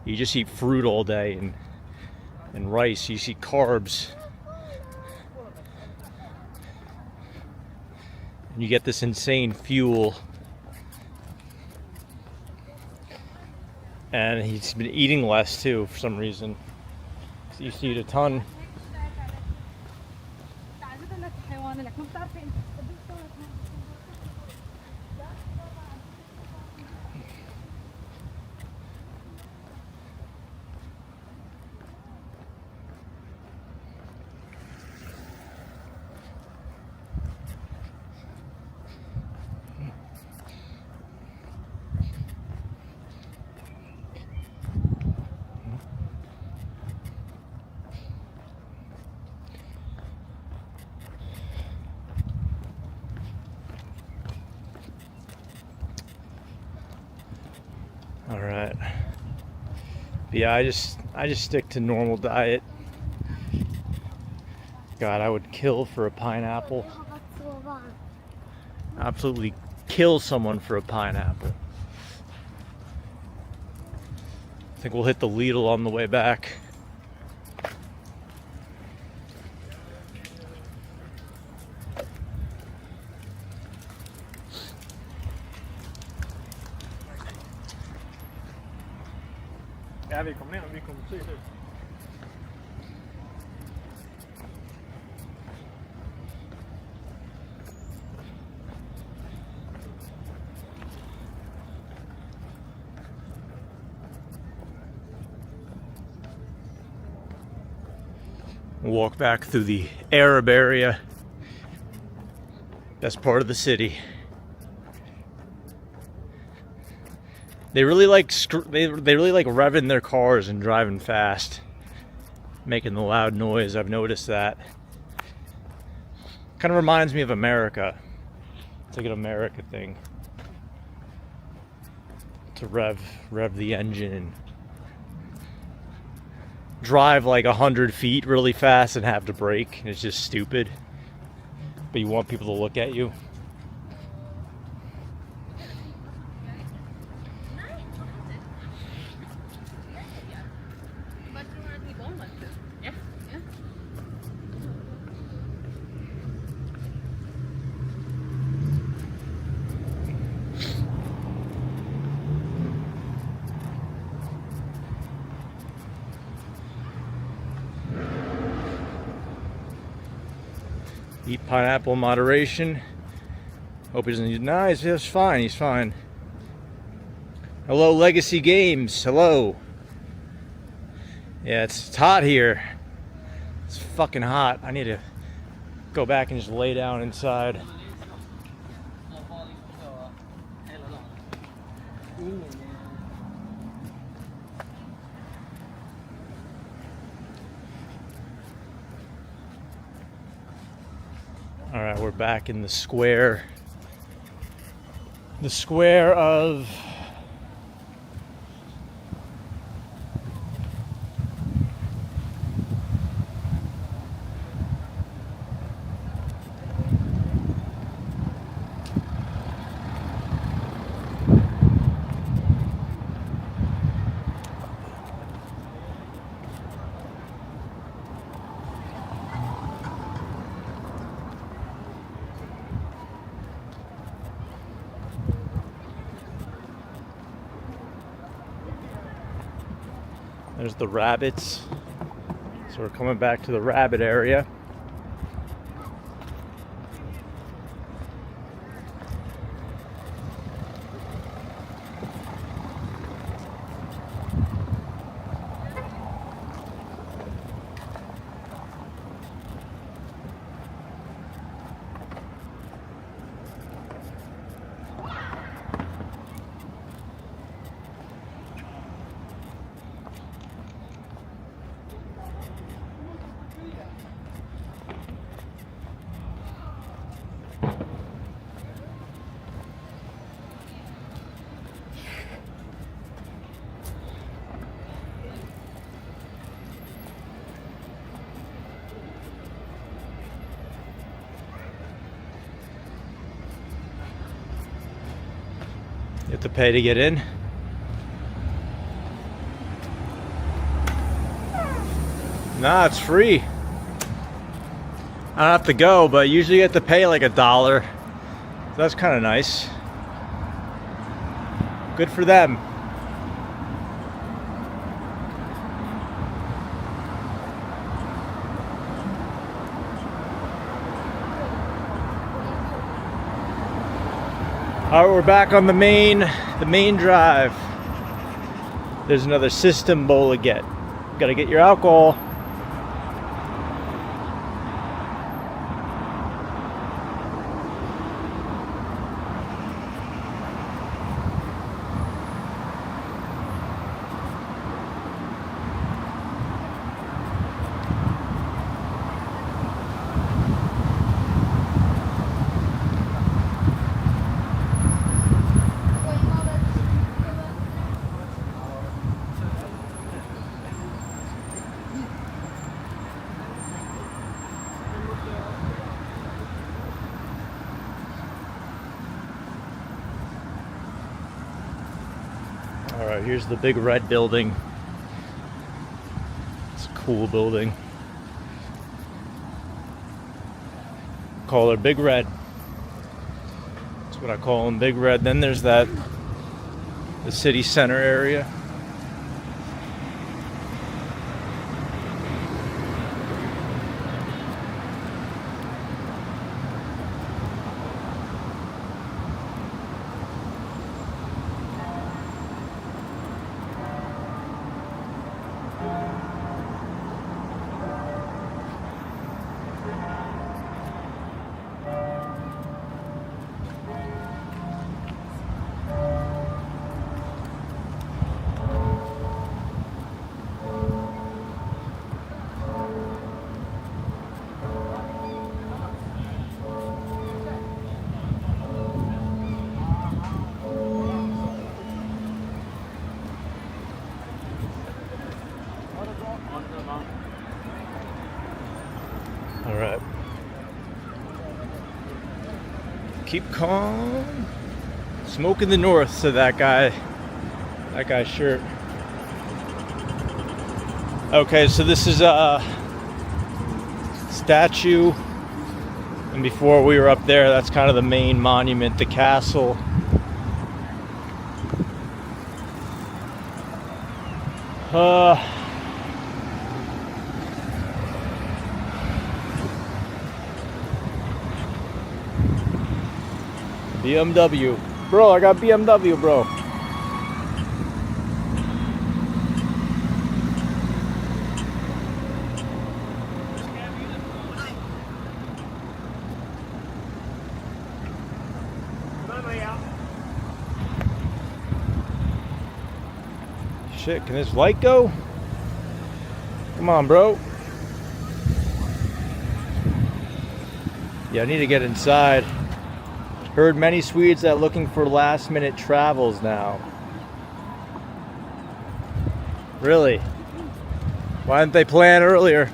You just eat fruit all day and rice. You eat carbs. And you get this insane fuel. And he's been eating less too for some reason. He used to eat a ton. All right. But yeah, I just stick to normal diet. God, I would kill for a pineapple. Absolutely kill someone for a pineapple. I think we'll hit the Lidl on the way back. Ja, vi kommer ner, vi kommer precis ut. Walk back through the Arab area. Best part of the city. They really like revving their cars and driving fast, making the loud noise. I've noticed that. Kind of reminds me of America. It's like an America thing. To rev the engine and drive like 100 feet really fast and have to brake. And it's just stupid. But you want people to look at you. Eat pineapple in moderation. Hope he doesn't eat. No, he's fine. He's fine. Hello, Legacy Games. Hello. Yeah, it's hot here. It's fucking hot. I need to go back and just lay down inside. All right, we're back in the square. The square of there's the rabbits. So we're coming back to the rabbit area. have to pay to get in. Nah, it's free. I don't have to go, but usually you have to pay like $1. So that's kind of nice. Good for them. All right, we're back on the main drive. There's another system bowl to get. Gotta get your alcohol. All right, here's the big red building. It's a cool building. Call her Big Red. That's what I call them, Big Red. Then there's the city center area. All right. Keep calm. Smoke in the north, said that guy's shirt. Okay, so this is a statue. And before we were up there, that's kind of the main monument, the castle. BMW. Bro, I got BMW, bro. Shit, can this light go? Come on, bro. Yeah, I need to get inside. Heard many Swedes that are looking for last minute travels now. Really? Why didn't they plan earlier?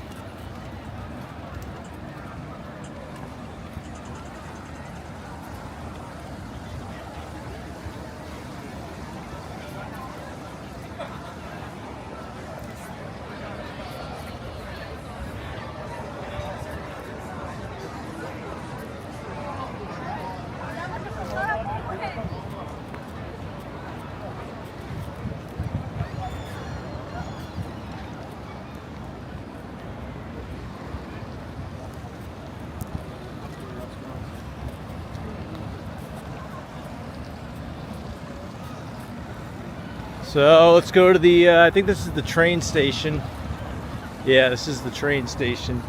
So let's go to the, I think this is the train station. Yeah, this is the train station.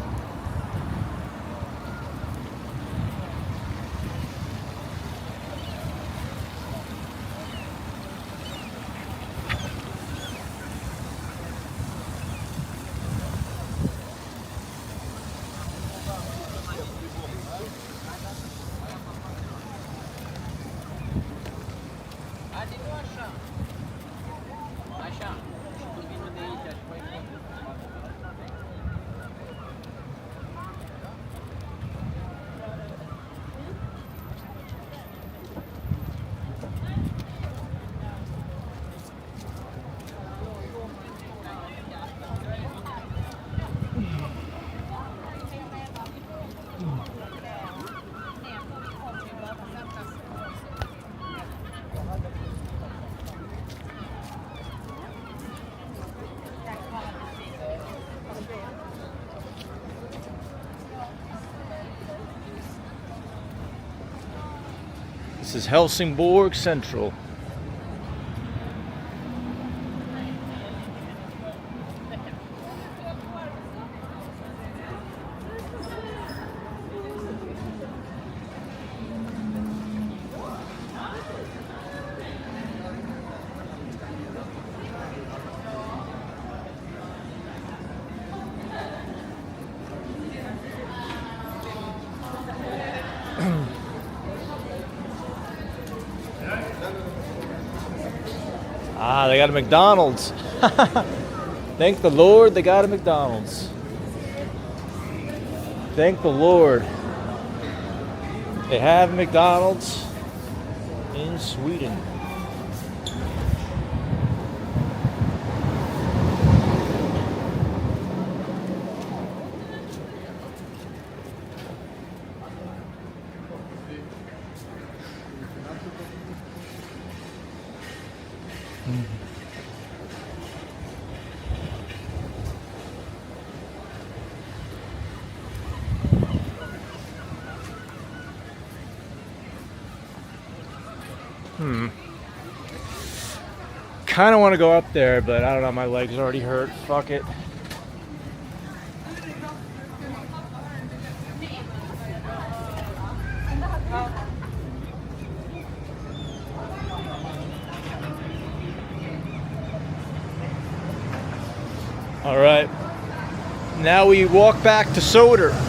This is Helsingborg Central. Ah, they got a McDonald's. Thank the Lord they got a McDonald's. Thank the Lord. They have McDonald's in Sweden. Kind of want to go up there, but I don't know, my legs already hurt. Fuck it. All right. Now we walk back to Söder.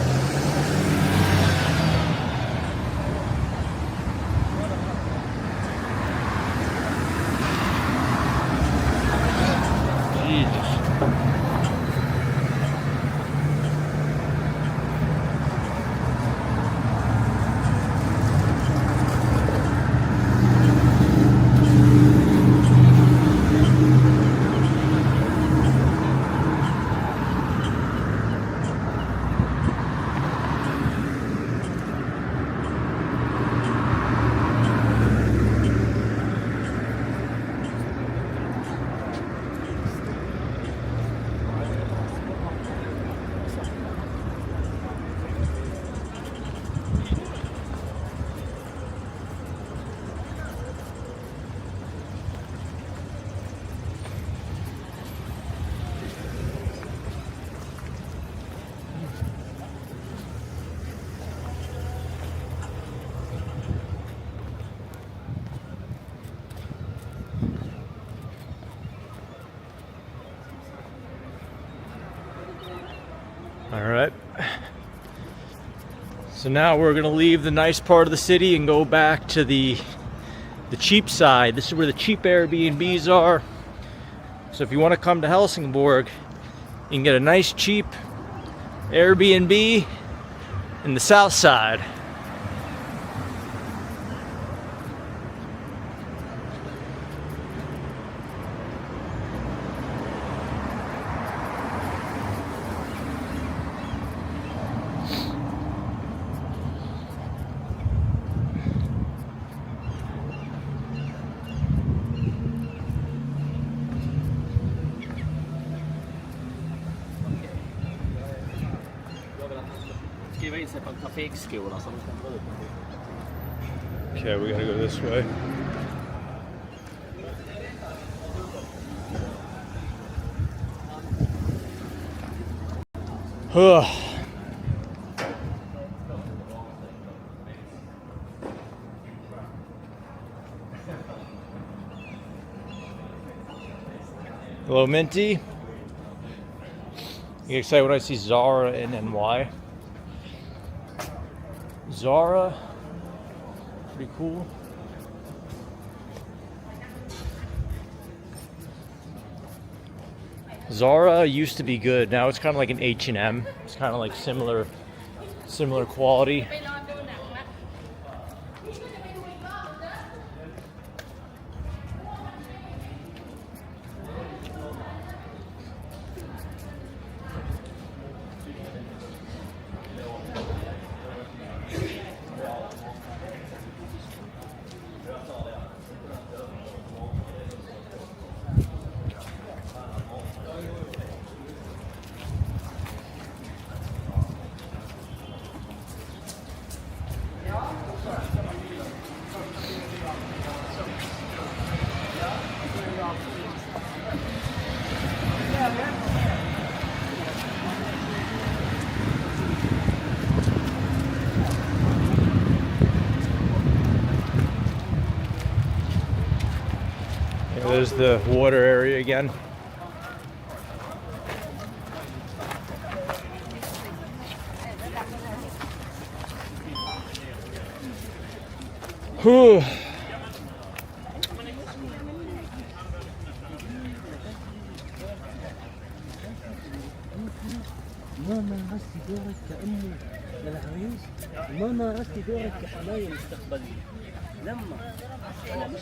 All right. So now we're gonna leave the nice part of the city and go back to the cheap side. This is where the cheap Airbnbs are. So if you want to come to Helsingborg, you can get a nice cheap Airbnb in the south side. Okay, we gotta go this way. Hello, Minty. You get excited when I see Zara in NY? Zara, pretty cool. Zara used to be good. Now it's kind of like an H&M. It's kind of like similar quality. There's the water area again. Whew. ما مارست دورك كأنه للعريس وما مارست دورك كحماية مستقبلية لما أنا مش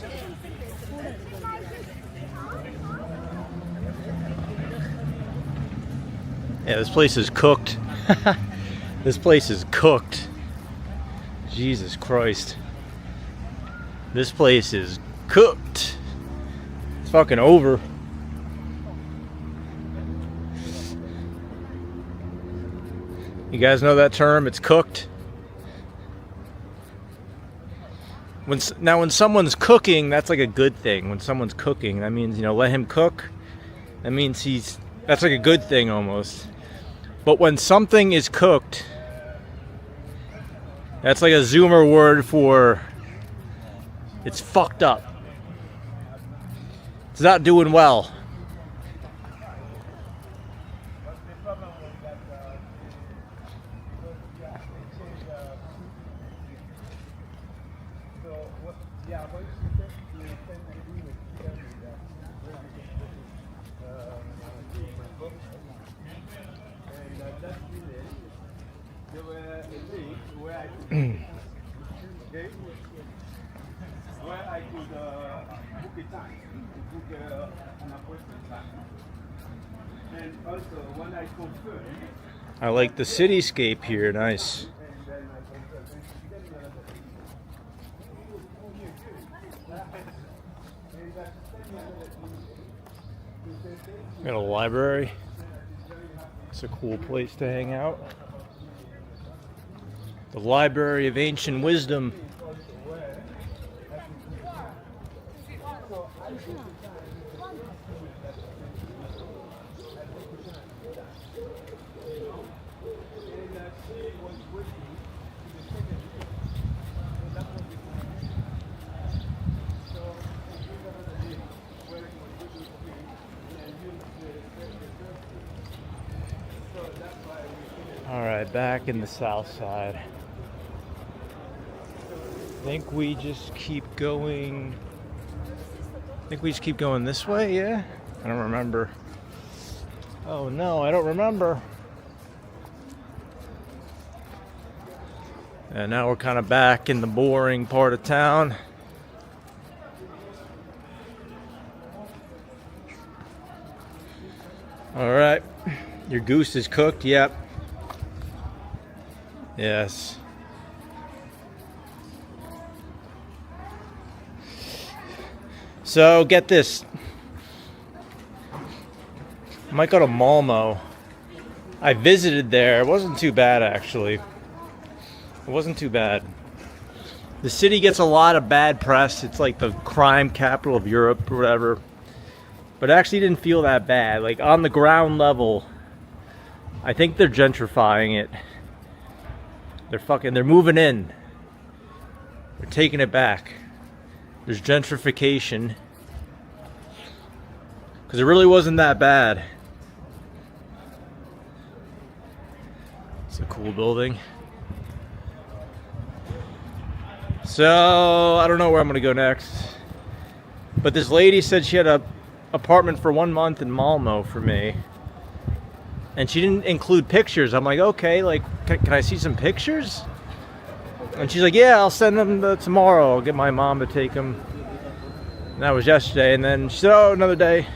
Yeah, this place is cooked. This place is cooked. Jesus Christ. This place is cooked. It's fucking over. You guys know that term? It's cooked. When someone's cooking, that's like a good thing. When someone's cooking, that means, you know, let him cook. That means that's like a good thing almost. But when something is cooked, that's like a Zoomer word for it's fucked up. It's not doing well. Where I could book a time, book an appointment time. And also when I confirm. I like the cityscape here, nice. Got a library. It's a cool place to hang out. The Library of Ancient Wisdom. All right, back in the south side. I think we just keep going. This way, yeah? I don't remember. Oh no, I don't remember. And now we're kind of back in the boring part of town. All right, your goose is cooked, yep. Yes. So get this. I might go to Malmo. I visited there. It wasn't too bad actually. It wasn't too bad. The city gets a lot of bad press. It's like the crime capital of Europe or whatever. But it actually didn't feel that bad. Like on the ground level, I think they're gentrifying it. They're moving in. They're taking it back. There's gentrification. Because it really wasn't that bad. It's a cool building. So, I don't know where I'm going to go next. But this lady said she had an apartment for 1 month in Malmo for me. And she didn't include pictures. I'm like, okay, like, can I see some pictures? And she's like, yeah, I'll send them tomorrow. I'll get my mom to take them. And that was yesterday. And then she said, oh, another day.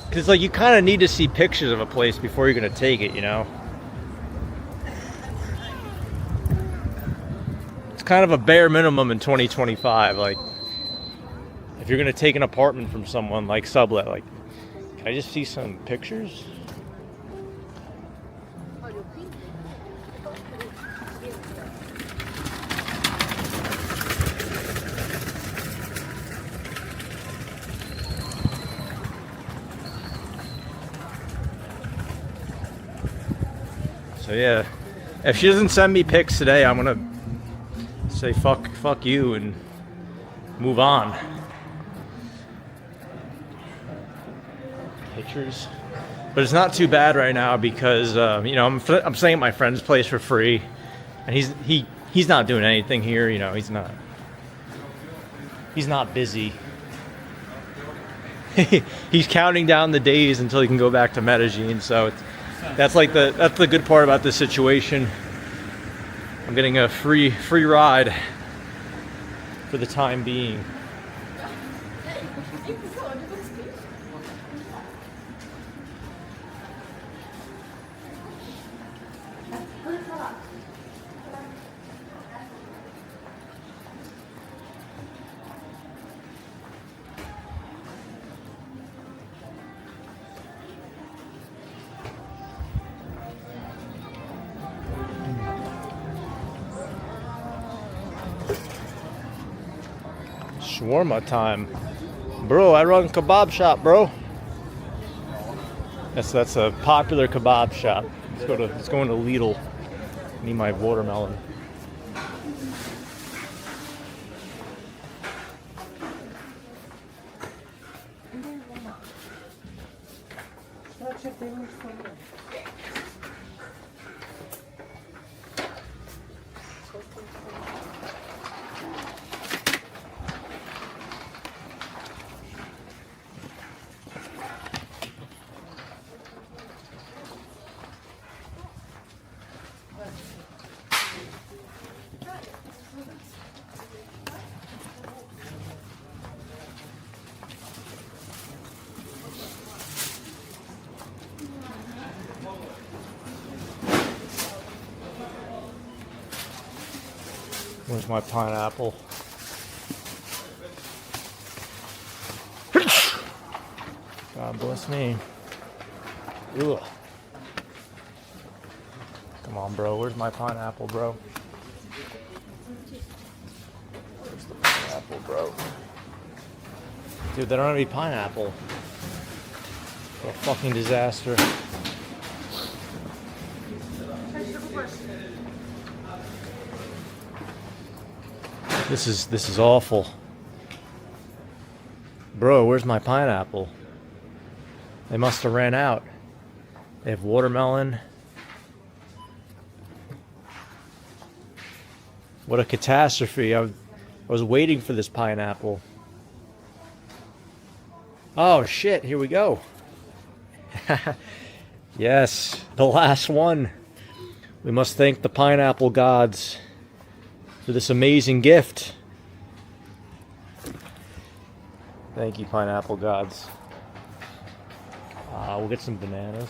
Because it's like, you kind of need to see pictures of a place before you're going to take it, you know? It's kind of a bare minimum in 2025. Like, if you're going to take an apartment from someone, like sublet, like, can I just see some pictures? So yeah, if she doesn't send me pics today, I'm gonna say fuck you and move on. pictures. But it's not too bad right now because you know, I'm staying at my friend's place for free, and he's not doing anything here. You know, he's not busy. He's counting down the days until he can go back to Medellin. So that's the good part about this situation. I'm getting a free ride for the time being. Shawarma time. Bro, I run kebab shop, bro. That's a popular kebab shop. Let's go into Lidl. Need my watermelon. Where's my pineapple? God bless me. Ugh. Come on, bro. Where's my pineapple, bro? Where's the pineapple, bro? Dude, they don't have any pineapple. What a fucking disaster. This is awful. Bro, where's my pineapple? They must have ran out. They have watermelon. What a catastrophe. I was waiting for this pineapple. Oh shit, here we go. Yes, the last one. We must thank the pineapple gods for this amazing gift. Thank you, pineapple gods. We'll get some bananas.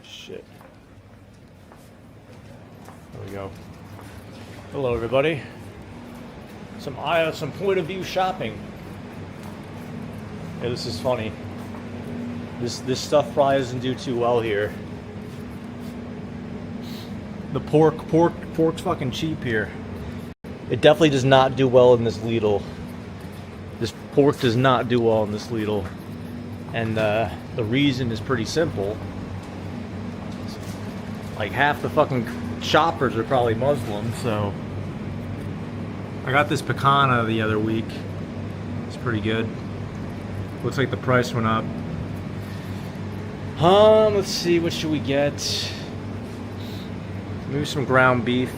Shit. There we go. Hello, everybody. Some point of view shopping. Yeah, this is funny. This stuff probably doesn't do too well here. The pork's fucking cheap here. It definitely does not do well in this Lidl. This pork does not do well in this Lidl. And the reason is pretty simple. Like half the fucking shoppers are probably Muslim, so I got this picana the other week. It's pretty good. Looks like the price went up. Let's see, what should we get? Maybe some ground beef.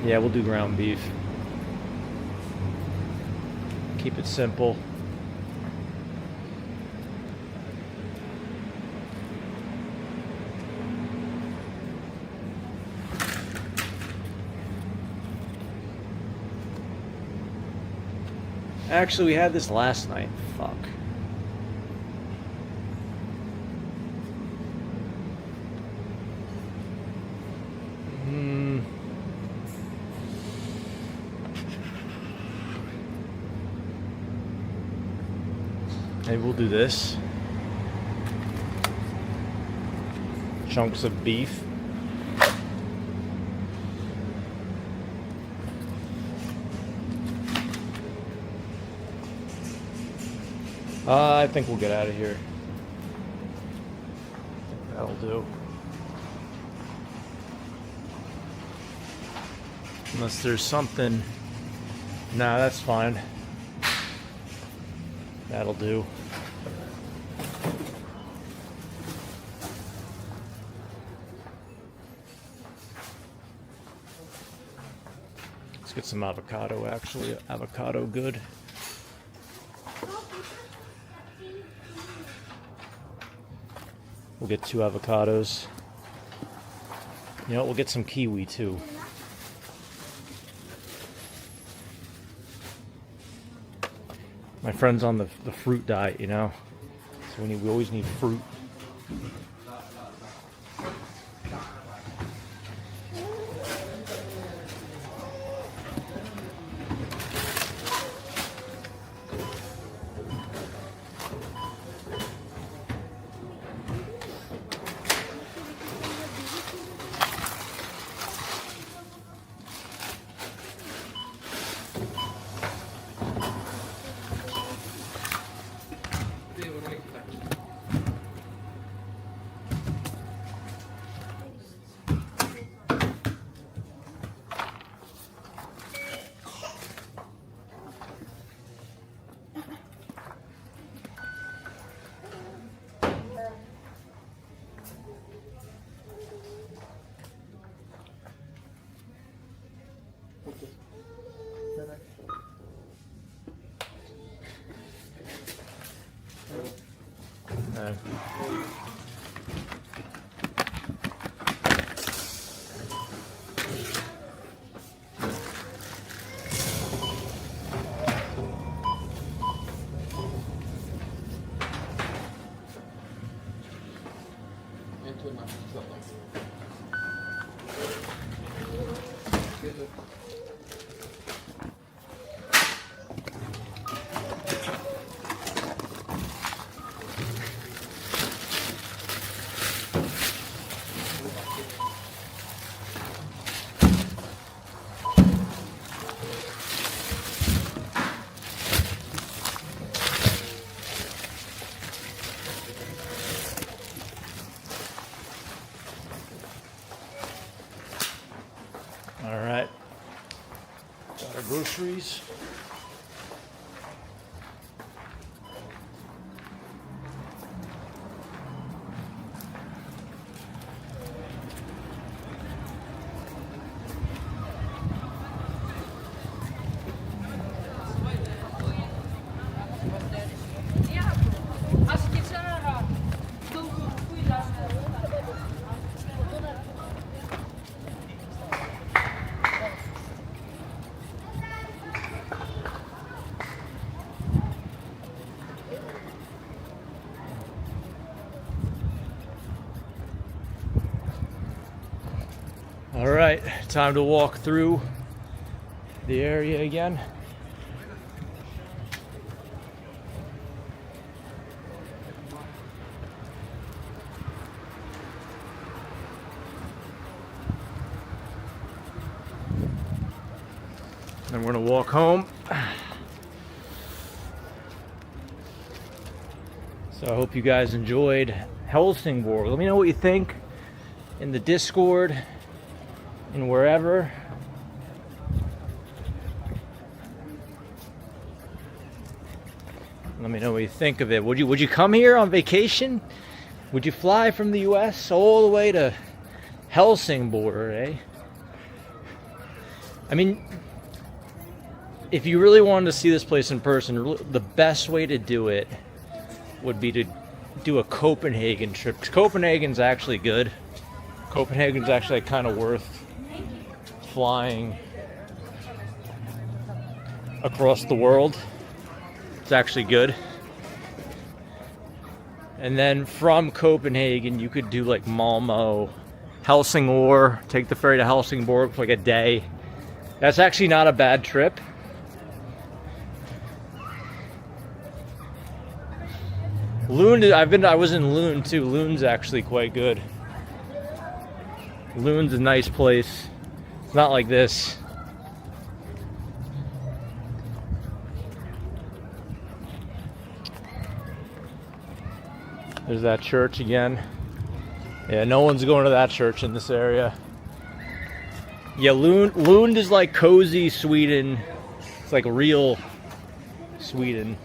Yeah, we'll do ground beef. Keep it simple. Actually, we had this last night. Fuck. Maybe we'll do this. chunks of beef. I think we'll get out of here. That'll do. Unless there's something. Nah, that's fine. That'll do. Let's get some avocado, actually. Avocado good. We'll get 2 avocados. You know what, we'll get some kiwi too. My friend's on the fruit diet, you know? So we always need fruit. All right, got our groceries. All right, time to walk through the area again. Then we're gonna walk home. So I hope you guys enjoyed Helsingborg. Let me know what you think in the Discord and wherever. Let me know what you think of it. Would you come here on vacation? Would you fly from the US all the way to Helsingborg, eh? I mean, if you really wanted to see this place in person, the best way to do it would be to do a Copenhagen trip. Copenhagen's actually good. Copenhagen's actually kind of worth flying across the world. It's actually good. And then from Copenhagen, you could do like Malmö, Helsingborg, take the ferry to Helsingborg for like a day. That's actually not a bad trip. Lund, I was in Lund too. Lund's actually quite good. Lun's a nice place. It's not like this. There's that church again. Yeah, no one's going to that church in this area. Yeah, Lund is like cozy Sweden. It's like real Sweden.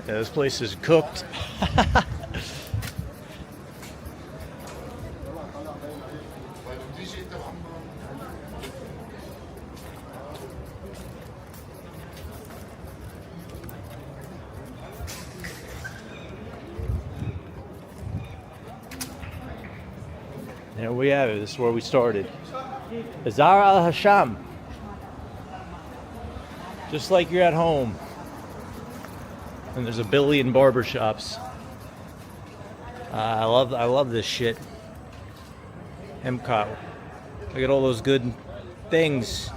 Yeah, this place is cooked. There we have it. This is where we started. Azar Al Hasham. Just like you're at home. And there's a billion barbershops. I love this shit. MCOT. Look at all those good things.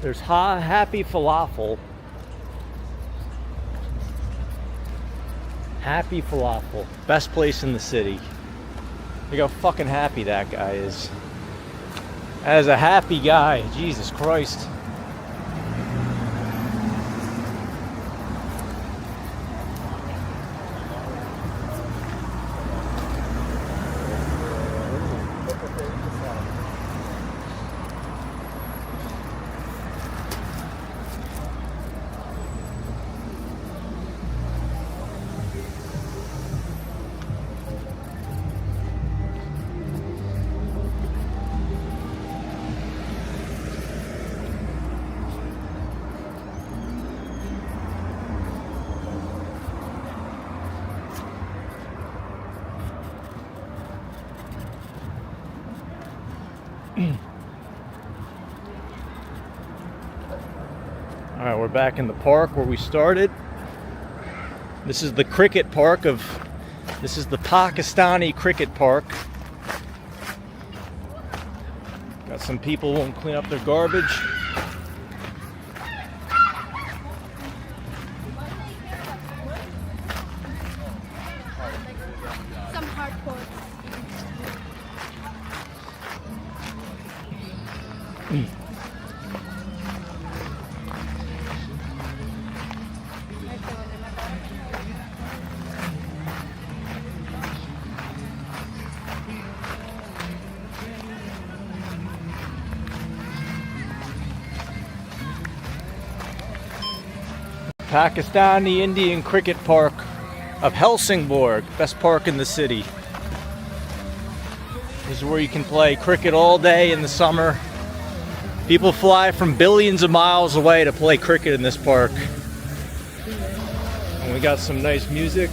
There's Happy Falafel. Happy Falafel. Best place in the city. Look how fucking happy that guy is. As a happy guy, Jesus Christ. All right, we're back in the park where we started. This is the cricket park this is the Pakistani cricket park. Got some people who won't clean up their garbage. Some hardcore. Pakistani Indian Cricket Park of Helsingborg, best park in the city. This is where you can play cricket all day in the summer. People fly from billions of miles away to play cricket in this park. And we got some nice music.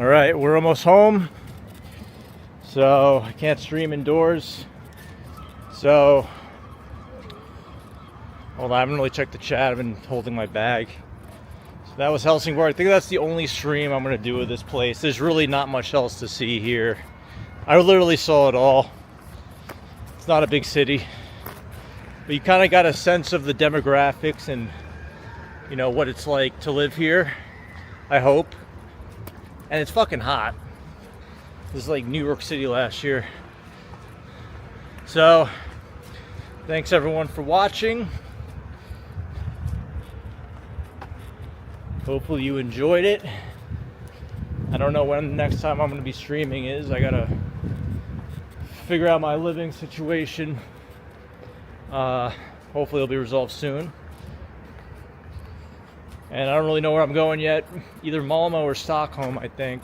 All right, we're almost home, so I can't stream indoors. So, hold on, I haven't really checked the chat. I've been holding my bag. So that was Helsingborg. I think that's the only stream I'm gonna do with this place. There's really not much else to see here. I literally saw it all. It's not a big city, but you kind of got a sense of the demographics and, you know, what it's like to live here, I hope. And it's fucking hot. This is like New York City last year. So, thanks everyone for watching. Hopefully you enjoyed it. I don't know when the next time I'm going to be streaming is. I gotta figure out my living situation. Hopefully it'll be resolved soon. And I don't really know where I'm going yet. Either Malmo or Stockholm, I think.